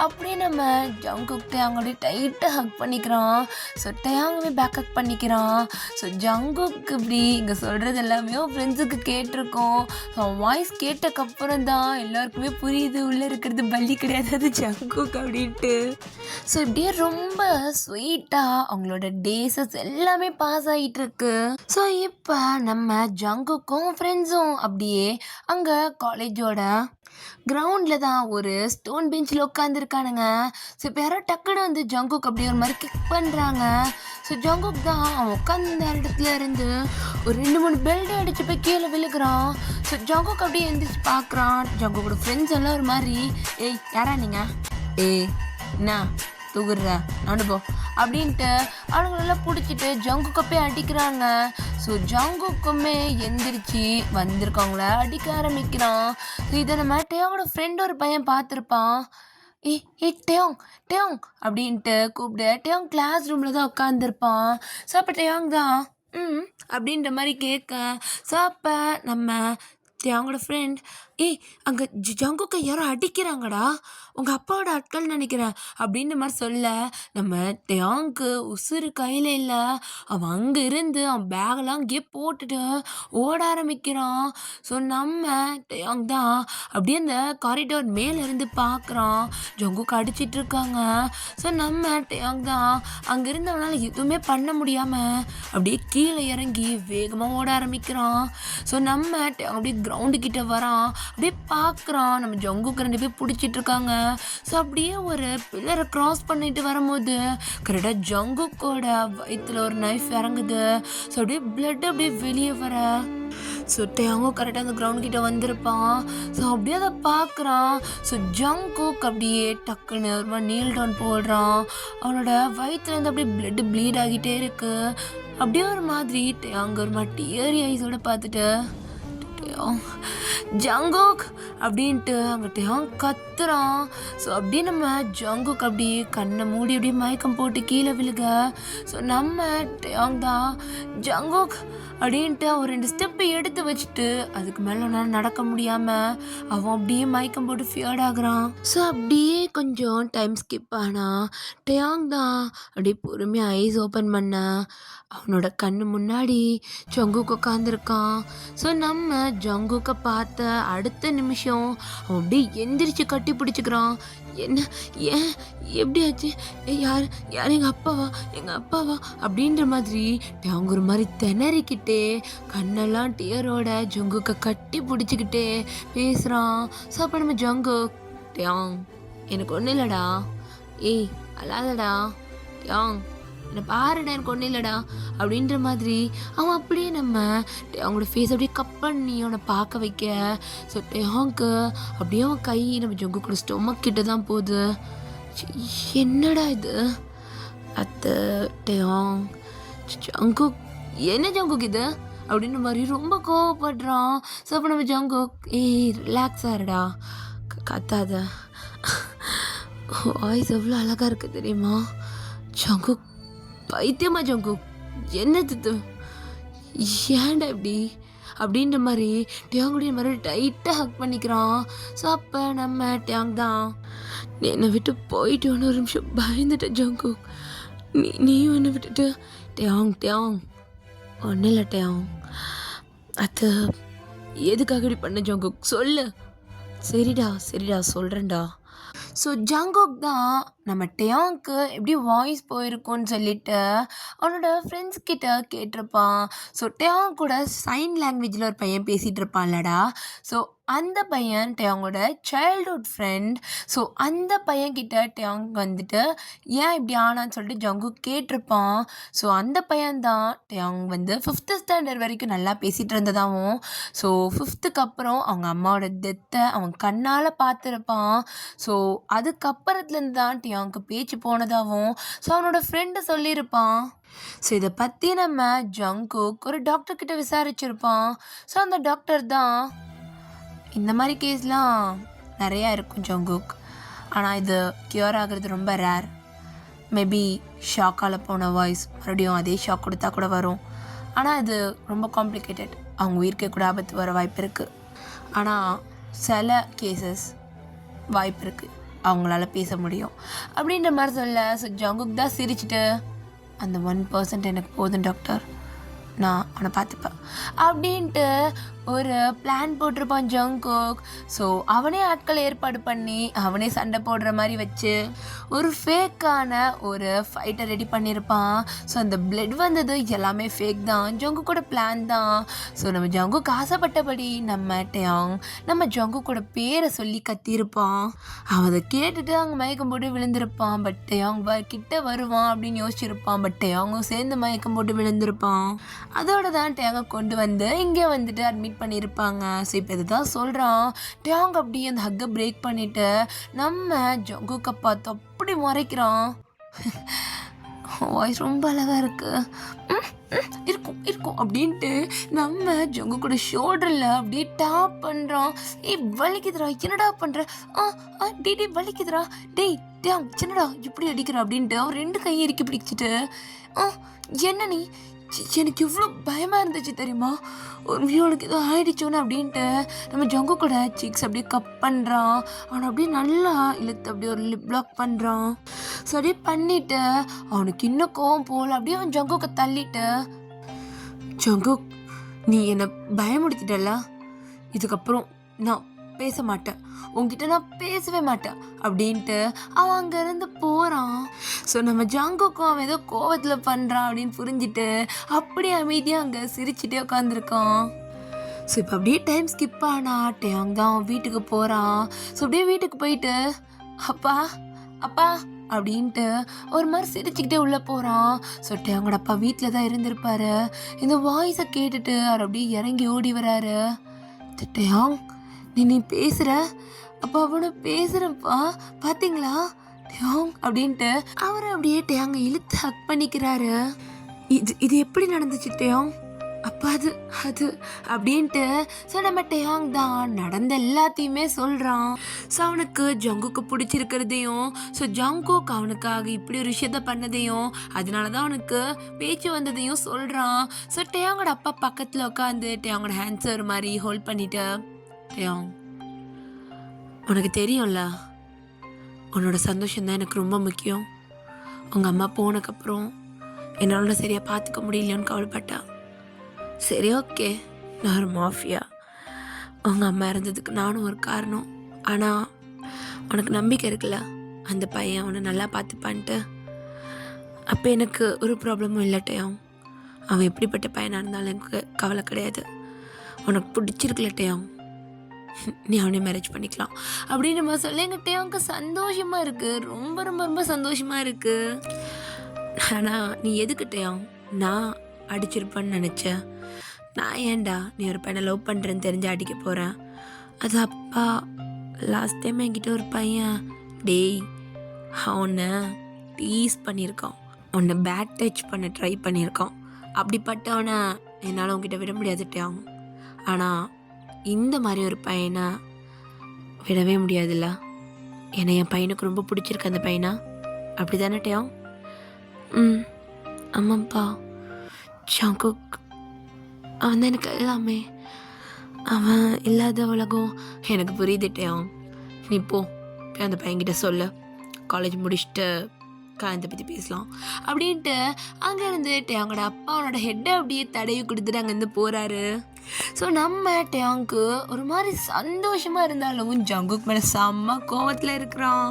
S1: அப்படியே நம்ம ஜங்குக் அவங்களுடைய டைட்டாக ஹக் பண்ணிக்கிறான். ஸோ டயாங்கவே பேக் ஹக் பண்ணிக்கிறான். ஸோ ஜங்குக்கு இப்படி இங்கே சொல்கிறது எல்லாமே ஃப்ரெண்ட்ஸுக்கு கேட்டிருக்கோம். ஸோ வாய்ஸ் கேட்டக்கப்புறம் தான் எல்லாருக்குமே புரியுது உள்ளே இருக்கிறது பல்லி கிடையாது, அது ஜங்குக் அப்படின்ட்டு. ஸோ இப்படியே ரொம்ப ஸ்வீட்டாக அவங்களோட டேஸஸ் எல்லாமே பாஸ் ஆகிட்டு இருக்கு. ஸோ இப்போ நம்ம ஜங்குக்கும் ஃப்ரெண்ட்ஸும் அப்படியே அங்கே காலேஜோட கிரவுண்டில் தான் ஒரு ஸ்டோன் பெஞ்சில் உட்காந்துருக்கானுங்க. ஸோ இப்போ யாரோ டக்குன்னு வந்து ஜங்குக் அப்படி ஒரு மாதிரி கிக் பண்ணுறாங்க. ஸோ ஜங்குக் தான் அவன் உட்காந்த இடத்துல இருந்து ஒரு 2-3 பெல்ட் அடிச்சு போய் கீழே விழுகிறான். ஸோ ஜங்குக் அப்படியே எழுந்திரிச்சு பார்க்குறான். ஜங்குக்கோட ஃப்ரெண்ட்ஸ் எல்லாம் ஒரு மாதிரி, ஏய் யாரா நீங்கள், என்ன தூக்குற அனுபவ அப்படின்ட்டு அவனுங்களெல்லாம் பிடிச்சிட்டு ஜங்குக்கு போய் அடிக்கிறாங்க. ஸோ ஜங்குக்குமே எந்திரிச்சு வந்திருக்கவங்கள அடிக்க ஆரம்பிக்கிறான். ஸோ இதை நம்ம டேயோட ஃப்ரெண்ட் ஒரு பையன் பார்த்துருப்பான். டேயோங் அப்படின்ட்டு கூப்பிடு. டேயோங் கிளாஸ் ரூமில் தான் உட்காந்துருப்பான். ஸோ அப்போ டேயோங் தான் அப்படின்ற மாதிரி கேட்க. ஸோ அப்போ நம்ம அவங்களோட ஃப்ரெண்ட், அங்கே ஜங்குக்கை யாரோ அடிக்கிறாங்கடா, உங்கள் அப்பாவோட ஆட்கள் நினைக்கிறேன் அப்படின்ற மாதிரி சொல்ல, நம்ம டேங்க்கு உசுறு கையில் இல்லை. அவன் அங்கே இருந்து அவன் பேகெல்லாம் அங்கேயே போட்டுட்டு ஓட ஆரம்பிக்கிறான். ஸோ நம்ம டேங் தான் அப்படியே அந்த காரிடோர் மேலேருந்து பார்க்குறான், ஜங்குக்கு அடிச்சிட்டு இருக்காங்க. ஸோ நம்ம டேங் தான் அங்கேருந்து அவனால் எதுவுமே பண்ண முடியாமல் அப்படியே கீழே இறங்கி வேகமாக ஓட ஆரம்பிக்கிறான். ஸோ நம்ம அப்படியே கிரவுண்டு கிட்ட வரான். அப்படியே பார்க்குறான், நம்ம ஜங்குக்கு 2 பேர் பிடிச்சிட்டு இருக்காங்க. ஸோ அப்படியே ஒரு பில்லரை கிராஸ் பண்ணிட்டு வரும்போது கரெக்டாக ஜங்குக்கோட வயிற்றுல ஒரு நைஃப் இறங்குது. ஸோ அப்படியே பிளட் அப்படியே வெளியே வர. ஸோ டேங்கோ கரெக்டாக அந்த கிரவுண்ட் கிட்ட வந்திருப்பான். ஸோ அப்படியே அதை பார்க்குறான். ஸோ ஜங்குக் அப்படியே டக்குன்னு ஒரு மாதிரி நீல் டவுன் போடுறான். அவனோட வயிற்றுலேருந்து அப்படியே பிளட்டு ப்ளீட் ஆகிட்டே இருக்கு. அப்படியே ஒரு மாதிரி அங்கே ஒரு மாதிரி டியரி ஐஸோட பார்த்துட்டு ஜங்குக் அப்படின்ட்டு அங்கே டேங் கத்துறான். ஸோ அப்படியே நம்ம ஜங்குக் அப்படியே கண்ணை மூடி அப்படியே மயக்கம் போட்டு கீழே விழுக. ஸோ நம்ம டேங் தான் ஜங்குக் அப்படின்ட்டு அவன் 2 ஸ்டெப்பு எடுத்து வச்சுட்டு அதுக்கு மேலே அவனால் நடக்க முடியாமல் அவன் அப்படியே மயக்கம் போட்டு ஃபியர்ட் ஆகுறான். ஸோ அப்படியே கொஞ்சம் டைம் ஸ்கிப் ஆனா டேங் தான் அப்படியே பொறுமையாக ஐஸ் ஓப்பன் பண்ண அவனோட கண்ணு முன்னாடி ஜங்குக் உட்காந்துருக்கான். ஸோ நம்ம ஜங்குக்கை பார்த்த அடுத்த நிமிஷம் அவன் அப்படியே எந்திரிச்சு கட்டி பிடிச்சிக்கிறான். என்ன, ஏன், எப்படி ஆச்சு, யார் எங்கள் அப்பாவா அப்படின்ற மாதிரி அவங்க ஒரு மாதிரி திணறிக்கிட்டே கண்ணெல்லாம் டியரோட ஜங்குக்கை கட்டி பிடிச்சிக்கிட்டே பேசுகிறான். ஸோ அப்போ நம்ம ஜங்குக், டேங் எனக்கு ஒன்றும் இல்லைடா, அழாதடா, டேங் என்னை பாருடா, எனக்கு ஒன்றும் இல்லைடா அப்படின்ற மாதிரி அவன் அப்படியே நம்ம அவங்களோட ஃபேஸ் அப்படியே கப் பண்ணி அவனை பார்க்க வைக்க. ஸோ டேங்க்கு அப்படியே அவன் கை நம்ம ஜங்குக்கோட ஸ்டொமக் கிட்ட தான் போகுது. என்னடா இது அத்தை, டேங் ஜங்குக், என்ன ஜங்குக் இது அப்படின்ற மாதிரி ரொம்ப கோவப்படுறான். ஸோ அப்போ நம்ம ஜங்குக், ரிலாக்ஸ் ஆகிடா, கத்தாத, வாய்ஸ் எவ்வளோ அழகாக இருக்குது தெரியுமா. ஜங்குக் பைத்தியமா ஜங்குக், என்னது ஏன்டா இப்படி அப்படின்ற மாதிரி டேங்குடைய மாதிரி டைட்டாக ஹக் பண்ணிக்கிறான். ஸோ அப்போ நம்ம டேங் தான், என்னை விட்டு போயிட்டு 1 நிமிஷம் பயந்துட்டேன் ஜங்குக், நீ என்னை விட்டுட்டு. டேங் ஒன்றும் இல்லை டேங், அது எதுக்காக இப்படி பண்ண ஜங்குக் சொல்லு சரிடா சரிடா சொல்கிறேன்டா. ஸோ ஜங்குக் தான் நம்ம டேயாங்க்கு எப்படி வாய்ஸ் போயிருக்கும்னு சொல்லிட்டு அவனோட ஃப்ரெண்ட்ஸ் கிட்ட கேட்டிருப்பான். ஸோ டேயாங் கூட சைன் லாங்குவேஜில் ஒரு பையன் பேசிகிட்டு இருப்பான்லடா. ஸோ அந்த பையன் டேயாங்கோட சைல்ட்ஹுட் ஃப்ரெண்ட். ஸோ அந்த பையன்கிட்ட டேயாங் வந்துட்டு ஏன் இப்படி ஆனான்னு சொல்லிட்டு ஜங்குக் கேட்டிருப்பான். ஸோ அந்த பையன்தான் டேயாங் வந்து 5th ஸ்டாண்டர்ட் வரைக்கும் நல்லா பேசிகிட்டு இருந்ததாகவும், ஸோ 5th அப்புறம் அவங்க அம்மாவோட டெத்தை அவன் கண்ணால் பார்த்துருப்பான். ஸோ அதுக்கப்புறத்துலேருந்து தான் டேயாங்க்கு பேச்சு போனதாகவும் ஸோ அவனோட ஃப்ரெண்டு சொல்லியிருப்பான். ஸோ இதை பற்றி நம்ம ஜங்குக் ஒரு டாக்டர் கிட்ட விசாரிச்சிருப்பான். ஸோ அந்த டாக்டர் தான் இந்த மாதிரி கேஸ்லாம் நிறையா இருக்கும் ஜங்குக், ஆனால் இது க்யூர் ஆகிறது ரொம்ப ரேர். மேபி ஷாக்கால் போன வாய்ஸ் மறுபடியும் அதே ஷாக் கொடுத்தா கூட வரும். ஆனால் இது ரொம்ப காம்ப்ளிகேட்டட், அவங்க உயிர்க்கே கூட ஆபத்து வர வாய்ப்பு இருக்குது. ஆனால் சில கேசஸ் வாய்ப்பு இருக்குது அவங்களால பேச முடியும் அப்படின்ற மாதிரி சொல்ல. ஸோ ஜங்குக் தான் சிரிச்சிட்டு அந்த 1% எனக்கு போதும் டாக்டர், நான் அவனை பார்த்துப்பேன் அப்படின்ட்டு ஒரு பிளான் போட்டிருப்பான் ஜங்குக். ஸோ அவனே ஆட்களை ஏற்பாடு பண்ணி அவனே சண்டை போடுற மாதிரி வச்சு ஒரு ஃபேக்கான ஒரு ஃபைட்டை ரெடி பண்ணியிருப்பான். ஸோ அந்த பிளட் வந்தது எல்லாமே ஃபேக் தான், ஜங்குக்கோட பிளான் தான். ஸோ நம்ம ஜங்குக் ஆசைப்பட்டபடி நம்ம டேயாங் நம்ம ஜங்குக்கோட பேரை சொல்லி கத்தியிருப்பான். அவன் அதை கேட்டுட்டு அங்கே மயக்கம் போட்டு விழுந்திருப்பான். பட் டேயாங் கிட்ட வருவான் அப்படின்னு யோசிச்சிருப்பான். பட் டேயாங்கும் சேர்ந்து மயக்கம் போட்டு விழுந்திருப்பான். அதோட தான் டேயாங்கை கொண்டு வந்து இங்கே வந்துட்டு அட்மிட் பண்ணியிருப்பாங்க. ஸோ இப்போ இதுதான் சொல்கிறான். டேயாங் அப்படி அந்த ஹக்கை பிரேக் பண்ணிவிட்டு நம்ம ஜங்குக்கை பார்த்து அப்படி முறைக்கிறான். வாய்ஸ் ரொம்ப அழகாக இருக்குது, இருக்கும் இருக்கும் அப்படின்ட்டு நம்ம ஜங்குக்கோட ஷோல்டரில் அப்படியே டாப் பண்ணுறான். வலிக்குதுடா, என்னடா பண்ணுற? டே வலிக்குதுடா, டேயாங் சின்னடா இப்படி அடிக்கிறா அப்படின்ட்டு அவன் 2 கையை இறுக்கி பிடிச்சிட்டு என்ன நீ, எனக்கு எவ்வளோ பயமாக இருந்துச்சு தெரியுமா, ஒரு உனக்கு ஏதோ ஆயிடுச்சோன்னு அப்படின்ட்டு நம்ம ஜங்குக்கோட சீக்ஸ் அப்படியே கப் பண்ணுறான். அவனை அப்படியே நல்லா இழுத்து அப்படியே ஒரு லிப் லாக் பண்ணுறான். ஸோ அப்படியே பண்ணிவிட்டு அவனுக்கு இன்னும் கோவம் போகல. அப்படியே அவன் ஜங்குக்கை தள்ளிட்டு, ஜங்குக் நீ என்னை பயமுடுத்திட்டல, இதுக்கப்புறம் நான் பேச மாட்டேன், உங்ககிட்ட நான் பேசவே மாட்டேன் அப்படின்ட்டு அவன் அங்கேருந்து போகிறான். ஸோ நம்ம ஜங்குக்கும் அவன் ஏதோ கோவத்தில் பண்ணுறான் அப்படின்னு புரிஞ்சுட்டு அப்படியே அமைதியாக அங்கே சிரிச்சுட்டே உட்காந்துருக்கான். ஸோ இப்போ அப்படியே டைம் ஸ்கிப் ஆனா டேயாங் தான் வீட்டுக்கு போகிறான். ஸோ அப்படியே வீட்டுக்கு போயிட்டு அப்பா அப்பா அப்படின்ட்டு ஒரு மாதிரி சிரிச்சுக்கிட்டே உள்ளே போகிறான். ஸோ டேயாங்கோட அப்பா வீட்டில் தான் இருந்திருப்பாரு. இந்த வாய்ஸை கேட்டுட்டு அவர் அப்படியே இறங்கி ஓடி வராரு. டேயாங் நீ பேசுகிற, அப்போ அவனை பேசுகிறப்பா பார்த்தீங்களா டேயாங் அப்படின்ட்டு அவரை அப்படியே டேயாங்கை இழுத்து ஹக் பண்ணிக்கிறாரு. இது எப்படி நடந்துச்சு டேயாங்? அப்பா அது அப்படின்ட்டு ஸோ நம்ம டேயாங் தான் நடந்த எல்லாத்தையுமே சொல்கிறான். ஸோ அவனுக்கு ஜங்குக்கு பிடிச்சிருக்கிறதையும், ஸோ ஜங்குக் அவனுக்காக இப்படி ஒரு விஷயத்த பண்ணதையும், அதனால தான் அவனுக்கு பேச்சு வந்ததையும் சொல்கிறான். ஸோ டேயாங்கோட அப்பா பக்கத்தில் உட்காந்து டேயாங்கோட ஹேண்ட்ஸை ஒரு மாதிரி ஹோல்ட் பண்ணிட்டு, டேயாங் உனக்கு தெரியும்ல உன்னோட சந்தோஷம்தான் எனக்கு ரொம்ப முக்கியம். உங்கள் அம்மா போனதுக்கப்புறம் என்னால சரியாக பார்த்துக்க முடியலையோன்னு கவலைப்பட்டா. சரி ஓகே, நான் ஒரு மாஃபியா, உங்கள் அம்மா இருந்ததுக்கு நானும் ஒரு காரணம். ஆனால் உனக்கு நம்பிக்கை இருக்குல்ல அந்த பையன் அவனை நல்லா பார்த்துப்பான்ட்டு. அப்போ எனக்கு ஒரு ப்ராப்ளமும் இல்லை டேயாங், அவன் எப்படிப்பட்ட பையனாக இருந்தாலும் எனக்கு கவலை கிடையாது. உனக்கு பிடிச்சிருக்கல டேயாங், நீ அவனே மேரேஜ் பண்ணிக்கலாம் அப்படின்னு நம்ம சொல்ல எங்கள் டேயாங்க்கு சந்தோஷமாக இருக்குது, ரொம்ப ரொம்ப ரொம்ப சந்தோஷமாக இருக்குது. ஆனால் நீ எதுக்கு டேயாங் நான் அடிச்சிருப்பேன்னு நினச்சேன்? நான் ஏன்டா நீ ஒரு பையனை லவ் பண்ணுறேன்னு தெரிஞ்சு அடிக்க போகிறேன்? அது அப்பா லாஸ்ட் டைம் என்கிட்ட ஒரு பையன் அவனை டீஸ் பண்ணியிருக்கான், உன்னை பேட் டச் பண்ண ட்ரை பண்ணியிருக்கான். அப்படிப்பட்டவனை என்னால் உங்ககிட்ட விட முடியாது டேயாங். ஆனால் இந்த மாதிரி ஒரு பையனை விடவே முடியாதுல்ல. ஏன்னா என் பையனுக்கு ரொம்ப பிடிச்சிருக்கு அந்த பையனா, அப்படி தானே டேயாங்? ஆமாம்ப்பா, ஜங்குக் அவன் தான் எனக்கு எல்லாமே, அவன் இல்லாத உலகம் எனக்கு புரியுது டேயாங். நீ போய் அந்த பையன்கிட்ட சொல்ல, காலேஜ் முடிச்சுட்டு கல்யாணத்தை பற்றி பேசலாம் அப்படின்ட்டு அங்கேருந்து டேயாங்கோட அப்பா அவனோட ஹெட்டை அப்படியே தடவி கொடுத்துட்டு அங்கேருந்து போகிறாரு. ஸோ நம்ம டேங்க்கு ஒரு மாதிரி சந்தோஷமாக இருந்தாலும் ஜங்குக் மேலே செம்ம கோவத்தில் இருக்கிறான்.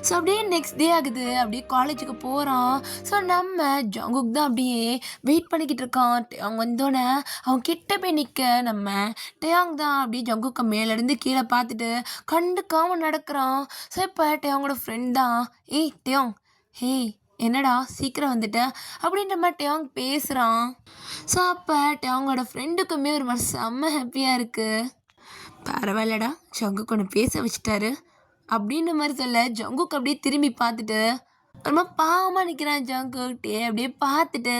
S1: ஸோ அப்படியே நெக்ஸ்ட் டே ஆகுது, அப்படியே காலேஜுக்கு போகிறான். ஸோ நம்ம ஜங்குக் தான் அப்படியே வெயிட் பண்ணிக்கிட்டு இருக்கான். டேயாங் வந்தோடனே அவன் கிட்ட போய் நிற்க நம்ம டேயாங் தான் அப்படியே ஜங்குக்கை மேலேருந்து கீழே பார்த்துட்டு கண்டுக்காமல் நடக்கிறான். ஸோ இப்போ டேயாங்கோட ஃப்ரெண்ட் தான், ஏய் டேயாங், ஹேய் என்னடா சீக்கிரம் வந்துட்ட அப்படின்ற மாதிரி டேயாங் பேசுகிறான். ஸோ அப்போ டேயாங்கோட ஃப்ரெண்டுக்குமே ஒரு மாதிரி செம்ம ஹாப்பியாக இருக்குது. பரவாயில்லடா ஜங்குக் ஒன்று பேச வச்சுட்டாரு அப்படின்ற மாதிரி சொல்ல ஜங்குக் அப்படியே திரும்பி பார்த்துட்டு ரொம்ப பாவமாக நிற்கிறான். ஜங்குக்கிட்டே அப்படியே பார்த்துட்டு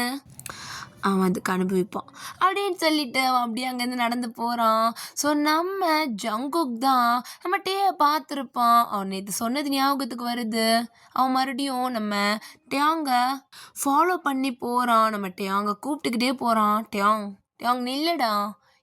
S1: அவன் அதுக்கு அனுபவிப்பான் அப்படின்னு சொல்லிட்டு அவன் அப்படியே அங்கேருந்து நடந்து போகிறான். ஸோ நம்ம ஜங்குக் தான் நம்ம டேயை பார்த்துருப்பான். அவன் நேற்று சொன்னது ஞாபகத்துக்கு வருது. அவன் மறுபடியும் நம்ம டேயாங்க ஃபாலோ பண்ணி போகிறான். நம்ம டேயாங்க கூப்பிட்டுக்கிட்டே போகிறான். டேயாங் டேயாங் நில்லுடா,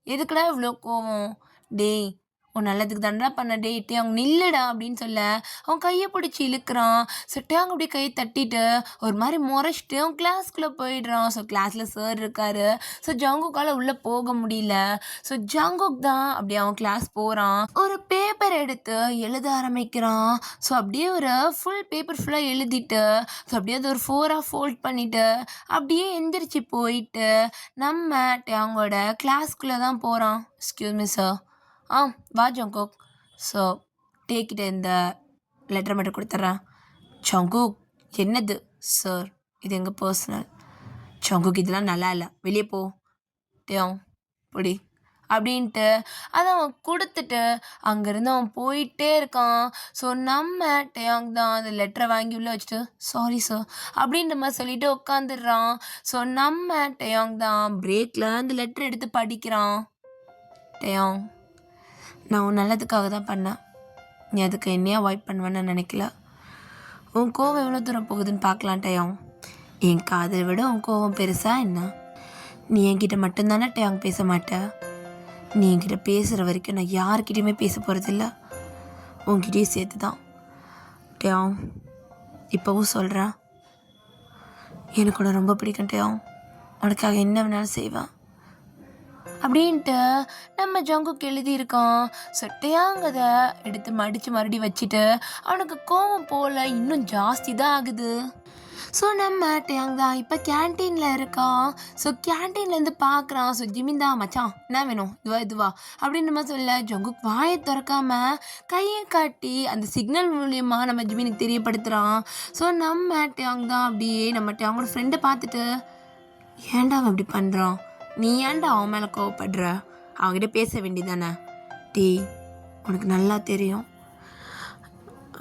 S1: எதுக்குடா இவ்வளோ கோவம், டேய் உன் நல்லதுக்கு தாண்டா பண்ண, டே டேயாங் நில்லுடா அப்படின்னு சொல்ல அவன் கையை பிடிச்சி இழுக்கிறான். ஸோ டேயாங் அப்படியே கையை தட்டிட்டு ஒரு மாதிரி முறைச்சிட்டு அவன் கிளாஸ்க்குள்ளே போயிடுறான். ஸோ கிளாஸில் சார் இருக்காரு. ஸோ ஜங்குக்கால் உள்ளே போக முடியல. ஸோ ஜங்குக் தான் அப்படியே அவன் கிளாஸ் போகிறான். ஒரு பேப்பர் எடுத்து எழுத ஆரம்பிக்கிறான். ஸோ அப்படியே ஒரு ஃபுல் பேப்பர் ஃபுல்லாக எழுதிட்டு ஸோ அப்படியே அது ஒரு 4ஆக ஃபோல்ட் பண்ணிவிட்டு அப்படியே எந்திரிச்சு போயிட்டு நம்ம டேயாங்கோட கிளாஸ்க்குள்ளே தான் போகிறான். Excuse me sir. வா ஜங்குக். ஸோ டேக்கிட்ட இந்த லெட்டர் மட்டும் கொடுத்துட்றேன். ஜங்குக் என்னது சார், இது எங்கள் பர்சனல். ஜங்குக் இதெல்லாம் நல்லா இல்லை, வெளியே போ. டேயாங் பொடி அப்படின்ட்டு அதை அவன் கொடுத்துட்டு அங்கேருந்து அவன் போயிட்டே இருக்கான். ஸோ நம்ம டேயாங் தான் அந்த லெட்டரை வாங்கி உள்ளே வச்சுட்டு சாரி சார் அப்படின்ற மாதிரி சொல்லிட்டு உட்காந்துடுறான். ஸோ நம்ம டேயாங் தான் பிரேக்கில் அந்த லெட்டர் எடுத்து படிக்கிறான். டேயாங், நான் உன் நல்லதுக்காக தான் பண்ணேன், நீ அதுக்கு என்னையே அவாய்ட் பண்ணுவேன்னு நினைக்கல. உன் கோவம் எவ்வளோ தூரம் போகுதுன்னு பார்க்கலாம் டேயாங். என் காதலை விட உன் கோவம் பெருசா என்ன? நீ என்கிட்ட மட்டும்தானே டேயாங் பேச மாட்டேன். நீ என்கிட்ட பேசுகிற வரைக்கும் நான் யார்கிட்டையுமே பேச போகிறதில்ல, உன்கிட்டயும் சேர்த்து தான். டேயாங் இப்போவும் சொல்கிறேன், எனக்கு உன்னை ரொம்ப பிடிக்கும் டேயாங், உனக்காக என்ன வேணாலும் செய்வேன் அப்படின்ட்டு நம்ம ஜங்குக் எழுதியிருக்கான். ஸோ டேயாங் அதை எடுத்து மடித்து மறுபடியும் வச்சுட்டு அவனுக்கு கோவம் போல் இன்னும் ஜாஸ்தி தான் ஆகுது. ஸோ நம்ம டேயாங் தான் இப்போ கேன்டீனில் இருக்கான். ஸோ கேன்டீன்லேருந்து பார்க்குறான். ஸோ ஜிமின் தான், மச்சான் என்ன வேணும், இதுவா அப்படின்ற மாதிரி சொல்ல ஜங்குக் வாயை திறக்காமல் கையை காட்டி அந்த சிக்னல் மூலியமாக நம்ம ஜிமினுக்கு தெரியப்படுத்துகிறான். ஸோ நம்ம டேயாங் தான் அப்படியே நம்ம டேயாங்கோட ஃப்ரெண்டை பார்த்துட்டு, ஏன்டா அவன் இப்படி பண்ணுறான், நீ ஏன்டா அவன் மேலே கோவப்படுற, அவன்கிட்ட பேச வேண்டியதானே. டேய் உனக்கு நல்லா தெரியும்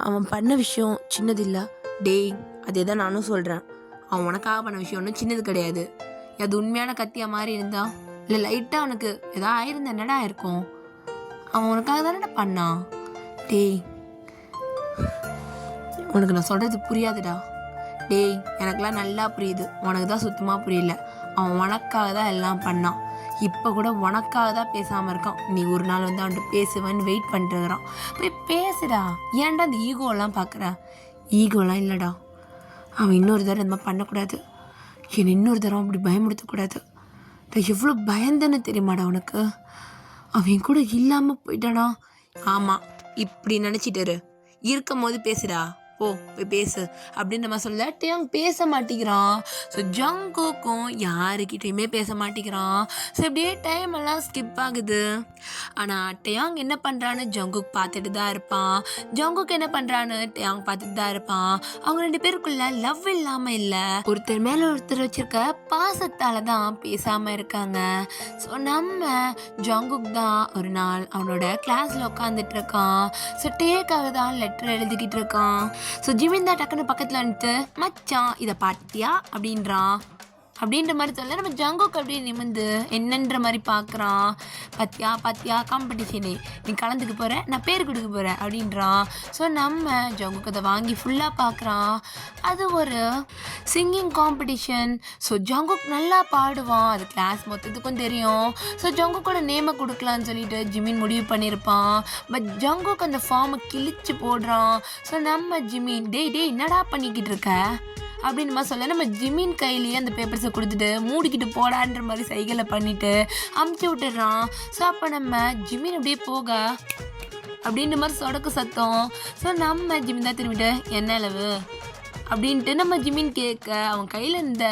S1: அவன் பண்ண விஷயம் சின்னதில்லை. டேய் அதே தான் நானும் சொல்கிறேன், அவன் உனக்காக பண்ண விஷயம் ஒன்றும் சின்னது கிடையாது. அது உண்மையான கத்தியாக மாதிரி இருந்தா இல்லை லைட்டாக அவனுக்கு எதாவது ஆயிருந்தா என்னடா இருக்கும், அவன் உனக்காக தானடா பண்ணான். டேய் உனக்கு நான் சொல்கிறது புரியாதுடா. டேய் எனக்கெல்லாம் நல்லா புரியுது, உனக்கு தான் சுத்தமாக புரியல. அவன் உனக்காக தான் எல்லாம் பண்ணான், இப்போ கூட உனக்காக தான் பேசாமல் இருக்கான். நீ ஒரு நாள் வந்து அவன்கிட்ட பேசுவேன்னு வெயிட் பண்ணிட்டுருக்கிறான். போய் பேசுடா, ஏன்டா அந்த ஈகோலாம் பார்க்குற. ஈகோலாம் இல்லைடா, அவன் இன்னொரு தடவை இந்த மாதிரி பண்ணக்கூடாது, என்னை இன்னொரு தடவை அப்படி பயமுடுத்தக்கூடாது. நான் எவ்வளோ பயந்தேன்னு தெரியுமாடா உனக்கு, அவன் கூட இல்லாமல் போயிட்டானா. ஆமாம் இப்படி நினச்சிட்டாரு, இருக்கும் போது பேசுடா, போய் பேசு அப்படின்னு நம்ம சொல்ல டேயாங் பேச மாட்டேங்கிறான். ஸோ ஜங்குக்கும் யாருக்கிட்டையுமே பேச மாட்டேங்கிறான். ஸோ இப்படியே டைம் எல்லாம் ஸ்கிப் ஆகுது. ஆனால் டேயாங் என்ன பண்ணுறான்னு ஜங்குக் பார்த்துட்டு தான் இருப்பான், ஜங்குக் என்ன பண்ணுறான்னு டேயாங் பார்த்துட்டு தான் இருப்பான். அவங்க ரெண்டு பேருக்குள்ள லவ் இல்லாமல் இல்லை, ஒருத்தர் மேலே ஒருத்தர் வச்சிருக்க பாசத்தால் தான் பேசாமல் இருக்காங்க. ஸோ நம்ம ஜங்குக் தான் ஒரு நாள் அவனோட கிளாஸில் உட்காந்துட்டு இருக்கான். ஸோ டேக்காக தான் லெட்டர் எழுதிக்கிட்டு இருக்கான். ஸோ ஜிமின் தான் டக்குன்னு பக்கத்தில் வந்துட்டு, மச்சான் இதை பார்த்தியா அப்படின்றான். அப்படின்ற மாதிரி சொல்ல நம்ம ஜங்குக் அப்படியே நிமிந்து என்னன்ற மாதிரி பார்க்குறான். பாத்தியா காம்படிஷனு, நீ கலந்துக்க போகிற, நான் பேர் கொடுக்க போகிறேன் அப்படின்றான். ஸோ நம்ம ஜங்குக் அதை வாங்கி ஃபுல்லாக பார்க்குறான். அது ஒரு சிங்கிங் காம்படிஷன். ஸோ ஜங்குக் நல்லா பாடுவான், அது கிளாஸ் மொத்தத்துக்கும் தெரியும். ஸோ ஜங்குக்கோட நேமை கொடுக்கலான்னு சொல்லிட்டு ஜிமின் முடிவு பண்ணியிருப்பான். பட் ஜங்குக் அந்த ஃபார்மை கிழிச்சு போடுறான். ஸோ நம்ம ஜிமின், டேய் என்னடா பண்ணிக்கிட்டு இருக்க அப்படின்னு மாதிரி சொல்ல நம்ம ஜிமின் கையிலேயே அந்த பேப்பர்ஸை கொடுத்துட்டு மூடிக்கிட்டு போடான்ற மாதிரி சைகளை பண்ணிட்டு அமுச்சு விட்டுடுறான். ஸோ அப்போ நம்ம ஜிமின் அப்படியே போக அப்படின்ற மாதிரி சொடக்கு சத்தம். ஸோ நம்ம ஜிமின் தான் திரும்பிட்டு என்ன அளவு அப்படின்ட்டு நம்ம ஜிமின் கேட்க அவன் கையில் இருந்த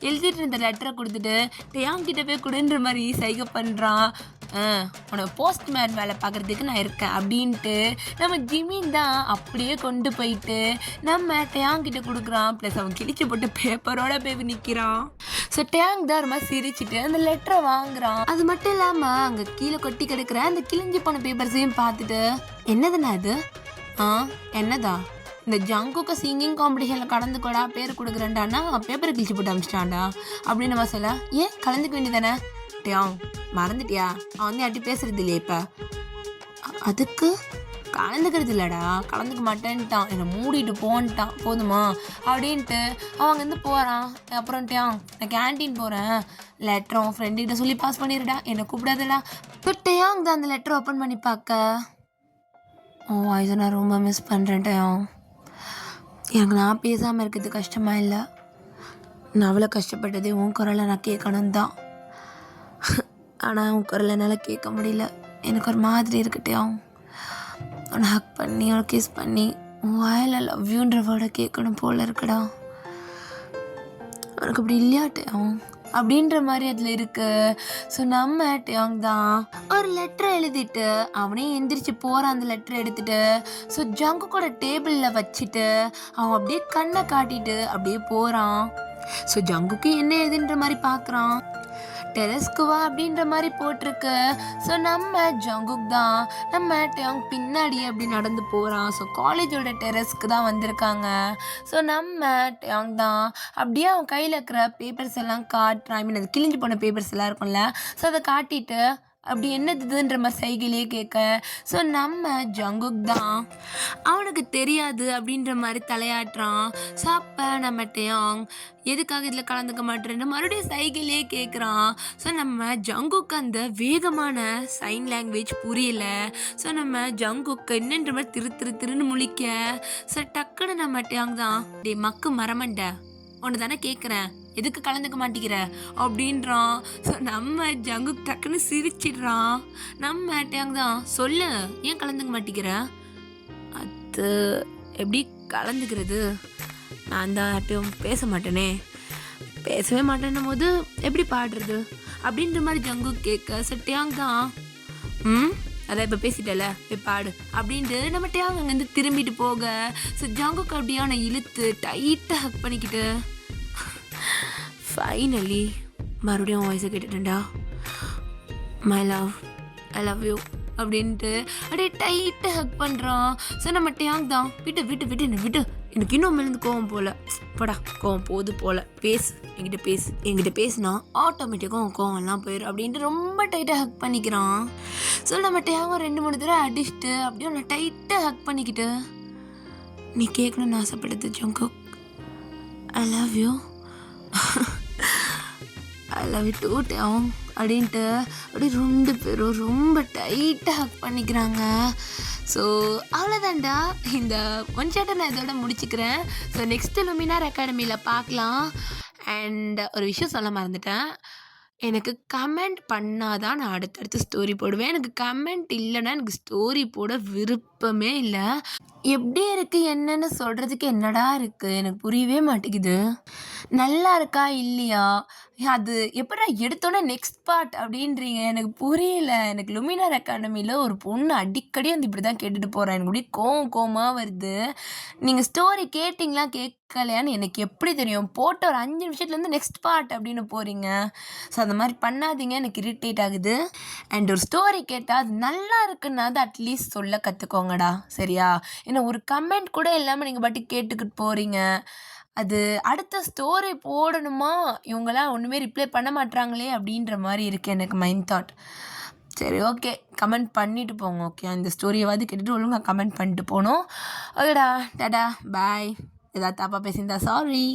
S1: எழுதிட்டு இருந்த லெட்டரை கொடுத்துட்டு டேயாங்கிட்ட போய் கொடுன்ற மாதிரி சைகை பண்ணுறான். உனக்கு போஸ்ட்மேன் வேலை பார்க்குறதுக்கு நான் இருக்கேன் அப்படின்ட்டு நம்ம ஜிமின் தான் அப்படியே கொண்டு போயிட்டு நம்ம டேயாங்கிட்ட கொடுக்குறான். ப்ளஸ் அவன் கிழிச்சு போட்டு பேப்பரோட போய் நிற்கிறான். ஸோ டேங் தான் ரொம்ப சிரிச்சுட்டு அந்த லெட்டரை வாங்குறான். அது மட்டும் இல்லாமல் அங்கே கீழே கொட்டி கிடக்குற அந்த கிழிஞ்சி போன பேப்பர்ஸையும் பார்த்துட்டு என்னதுண்ணா இது? என்னதா இந்த ஜங்குக்கு சிங்கிங் காம்படிஷனில் கலந்துக்கூடா பேர் கொடுக்குறேன்டானா பேப்பரை கிழிச்சு போட்டு அமிச்சிட்டான்டா அப்படின்னு நம்ம சொல்ல ஏன் கலந்துக்க வேண்டியதானே? டேங் மறந்துட்டியா? அவன் வந்து யார்ட்டி பேசுறது இல்லையா இப்போ? அதுக்கு கலந்துக்கிறது இல்லைடா, கலந்துக்க மாட்டேன்ட்டான், என்னை மூடிட்டு போன்ட்டான் போதுமா அப்படின்ட்டு அவங்க வந்து போகிறான். அப்புறம் டேங் நான் கேன்டீன் போகிறேன், லெட்டரும் ஃப்ரெண்டுக்கிட்ட சொல்லி பாஸ் பண்ணிடுடா, என்னை கூப்பிடாதடா. இப்போ டேங் தான் அந்த லெட்டரை ஓப்பன் பண்ணி பார்க்க வாய்ஸை நான் ரொம்ப மிஸ் பண்ணுறேன் டேங். எனக்கு நான் பேசாமல் இருக்கிறது கஷ்டமாக இல்லை, நான் அவ்வளோ கஷ்டப்பட்டதே உன் குரலை நான் கேட்கணும் தான். ஆனால் உன் குரலை என்னால் கேட்க முடியல, எனக்கு ஒரு மாதிரி இருக்கட்டும். உன்னை ஹக் பண்ணி ஒரு கிஸ் பண்ணி உன் வாயில் லவ் யூன்ற வேர்டை கேட்கணும் போல் இருக்குடா. உனக்கு அப்படி இல்லையாட்டையும் அப்படின்ற மாதிரி அதில் இருக்கு. ஸோ நம்ம டேங் தான் ஒரு லெட்டரை எழுதிட்டு அவனே எந்திரிச்சு போகிறான். அந்த லெட்டரை எடுத்துட்டு ஸோ ஜங்குக்கோட டேபிளில் வச்சுட்டு அவன் அப்படியே கண்ணை காட்டிட்டு அப்படியே போகிறான். ஸோ ஜங்குக்கு என்ன எழுதுன்ற மாதிரி பார்க்குறான். டெரஸ்குவா அப்படின்ற மாதிரி போட்டிருக்கு. ஸோ நம்ம ஜங்குக் தான் நம்ம டேங் பின்னாடி அப்படி நடந்து போகிறான். ஸோ காலேஜோட டெரஸ்க்கு தான் வந்திருக்காங்க. ஸோ நம்ம டேங் தான் அப்படியே அவன் கையில் இருக்கிற பேப்பர்ஸ் எல்லாம் காட்டுறான். ஐ மீன் அது கிழிஞ்சு போன பேப்பர்ஸ் எல்லாம் இருக்கும்ல, ஸோ அதை காட்டிட்டு அப்படி என்னதுன்ற மாதிரி சைக்கிளே கேட்க ஸோ நம்ம ஜங்குக் தான் அவனுக்கு தெரியாது அப்படின்ற மாதிரி தலையாட்டுறான். ஸோ அப்போ நம்ம டேங் எதுக்காக இதில் கலந்துக்க மாட்டேன்னு மறுபடியும் சைக்கிளே கேட்குறான். ஸோ நம்ம ஜங்குக்கு அந்த வேகமான சைன் லாங்குவேஜ் புரியல. ஸோ நம்ம ஜங்குக்கு என்னன்ற மாதிரி திருன்னு முழிக்க ஸோ டக்குன்னு நம்ம டேங் தான் டே மக்கு மரமண்ட ஒன்று தானே கேட்குறேன், எதுக்கு கலந்துக்க மாட்டேங்கிற அப்படின்றான். ஸோ நம்ம ஜங்குக் டக்குன்னு சிரிச்சிடுறான். நம்ம டேங் தான் சொல்லு ஏன் கலந்துக்க மாட்டேங்கிற? அது எப்படி கலந்துக்கிறது, நான் தான் யார்ட்டையும் பேச மாட்டேனே, பேசவே மாட்டேன்னும் போது எப்படி பாடுறது அப்படின்ற மாதிரி ஜங்குக் கேட்க ஸோ டேங் தான் அதான் இப்போ பேசிட்டல போய் பாடு அப்படின்ட்டு நம்ம டேங் அங்கேருந்து திரும்பிட்டு போக ஸோ ஜங்குக்கு அப்படியே அவனை இழுத்து டைட்டாக ஹக் பண்ணிக்கிட்டு ஃபைனலி மறுபடியும் அவன் வாய்ஸை கேட்டுட்டேன்டா, my love I love you அப்படின்ட்டு அப்படியே டைட்டாக ஹக் பண்ணுறான். ஸோ நம்ம டேங் தான் விட்டு என்ன விட்டு, எனக்கு இன்னும் மேலேருந்து கோவம் போகல, போடா கோவம் போகுது போல், என்கிட்ட பேசுனா ஆட்டோமேட்டிக்காக கோவம்லாம் போயிடும் அப்படின்ட்டு ரொம்ப டைட்டாக ஹக் பண்ணிக்கிறான். ஸோ நம்ம டேங்கும் 2-3 தடவை அடிச்சுட்டு அப்படியே ஒன்று டைட்டாக ஹக் பண்ணிக்கிட்டு நீ கேட்கணுன்னு ஆசைப்படுது Jungkook, I love you I love you too டேங் அப்படின்ட்டு அப்படியே 2 பேரும் ரொம்ப டைட்டாக ஹக் பண்ணிக்கிறாங்க. ஸோ அவ்வளோதான்டா, இந்த ஒன் ஷாட்டை நான் இதோட முடிச்சுக்கிறேன். ஸோ நெக்ஸ்ட்டு லுமினார் அகாடமியில் பார்க்கலாம். அண்ட் ஒரு விஷயம் சொல்ல மறந்துட்டேன், எனக்கு கமெண்ட் பண்ணாதான் நான் அடுத்தடுத்து ஸ்டோரி போடுவேன். எனக்கு கமெண்ட் இல்லைன்னா எனக்கு ஸ்டோரி போட விருப்பமே இல்லை. எப்படி இருக்குது என்னன்னு சொல்கிறதுக்கு என்னடா இருக்குது, எனக்கு புரியவே மாட்டேங்குது. நல்லா இருக்கா இல்லையா, அது எப்படா எடுத்தோன்னே நெக்ஸ்ட் பார்ட் அப்படின்றீங்க, எனக்கு புரியல. எனக்கு லுமினார் அகாடமியில் ஒரு பொண்ணு அடிக்கடி வந்து இப்படி தான் கேட்டுட்டு போகிறேன். எனக்கு அப்படியே கோவமாக வருது. நீங்கள் ஸ்டோரி கேட்டிங்களா கேட்கலையான்னு எனக்கு எப்படி தெரியும்? போட்ட ஒரு 5 நிமிஷத்துலேருந்து நெக்ஸ்ட் பார்ட் அப்படின்னு போகிறீங்க. ஸோ அந்த மாதிரி பண்ணாதீங்க, எனக்கு இரிட்டேட் ஆகுது. அண்ட் ஒரு ஸ்டோரி கேட்டால் அது நல்லா இருக்குன்னா அது அட்லீஸ்ட் சொல்ல கற்றுக்கோங்கடா, சரியா? ஏன்னா ஒரு கமெண்ட் கூட இல்லாமல் நீங்கள் பாட்டி கேட்டுக்கிட்டு போகிறீங்க. அது அடுத்த ஸ்டோரி போடணுமா, இவங்களாம் ஒன்றுமே ரிப்ளை பண்ண மாட்டாங்களே அப்படின்ற மாதிரி இருக்குது எனக்கு மைண்ட் தாட். சரி ஓகே, கமெண்ட் பண்ணிவிட்டு போங்க. ஓகே, இந்த ஸ்டோரியவாது கேட்டுட்டு ஒழுங்காக கமெண்ட் பண்ணிட்டு போகணும். ஓகேடா, டாடா பாய். ஏதாவது தப்பாக பேசியிருந்தா சாரி.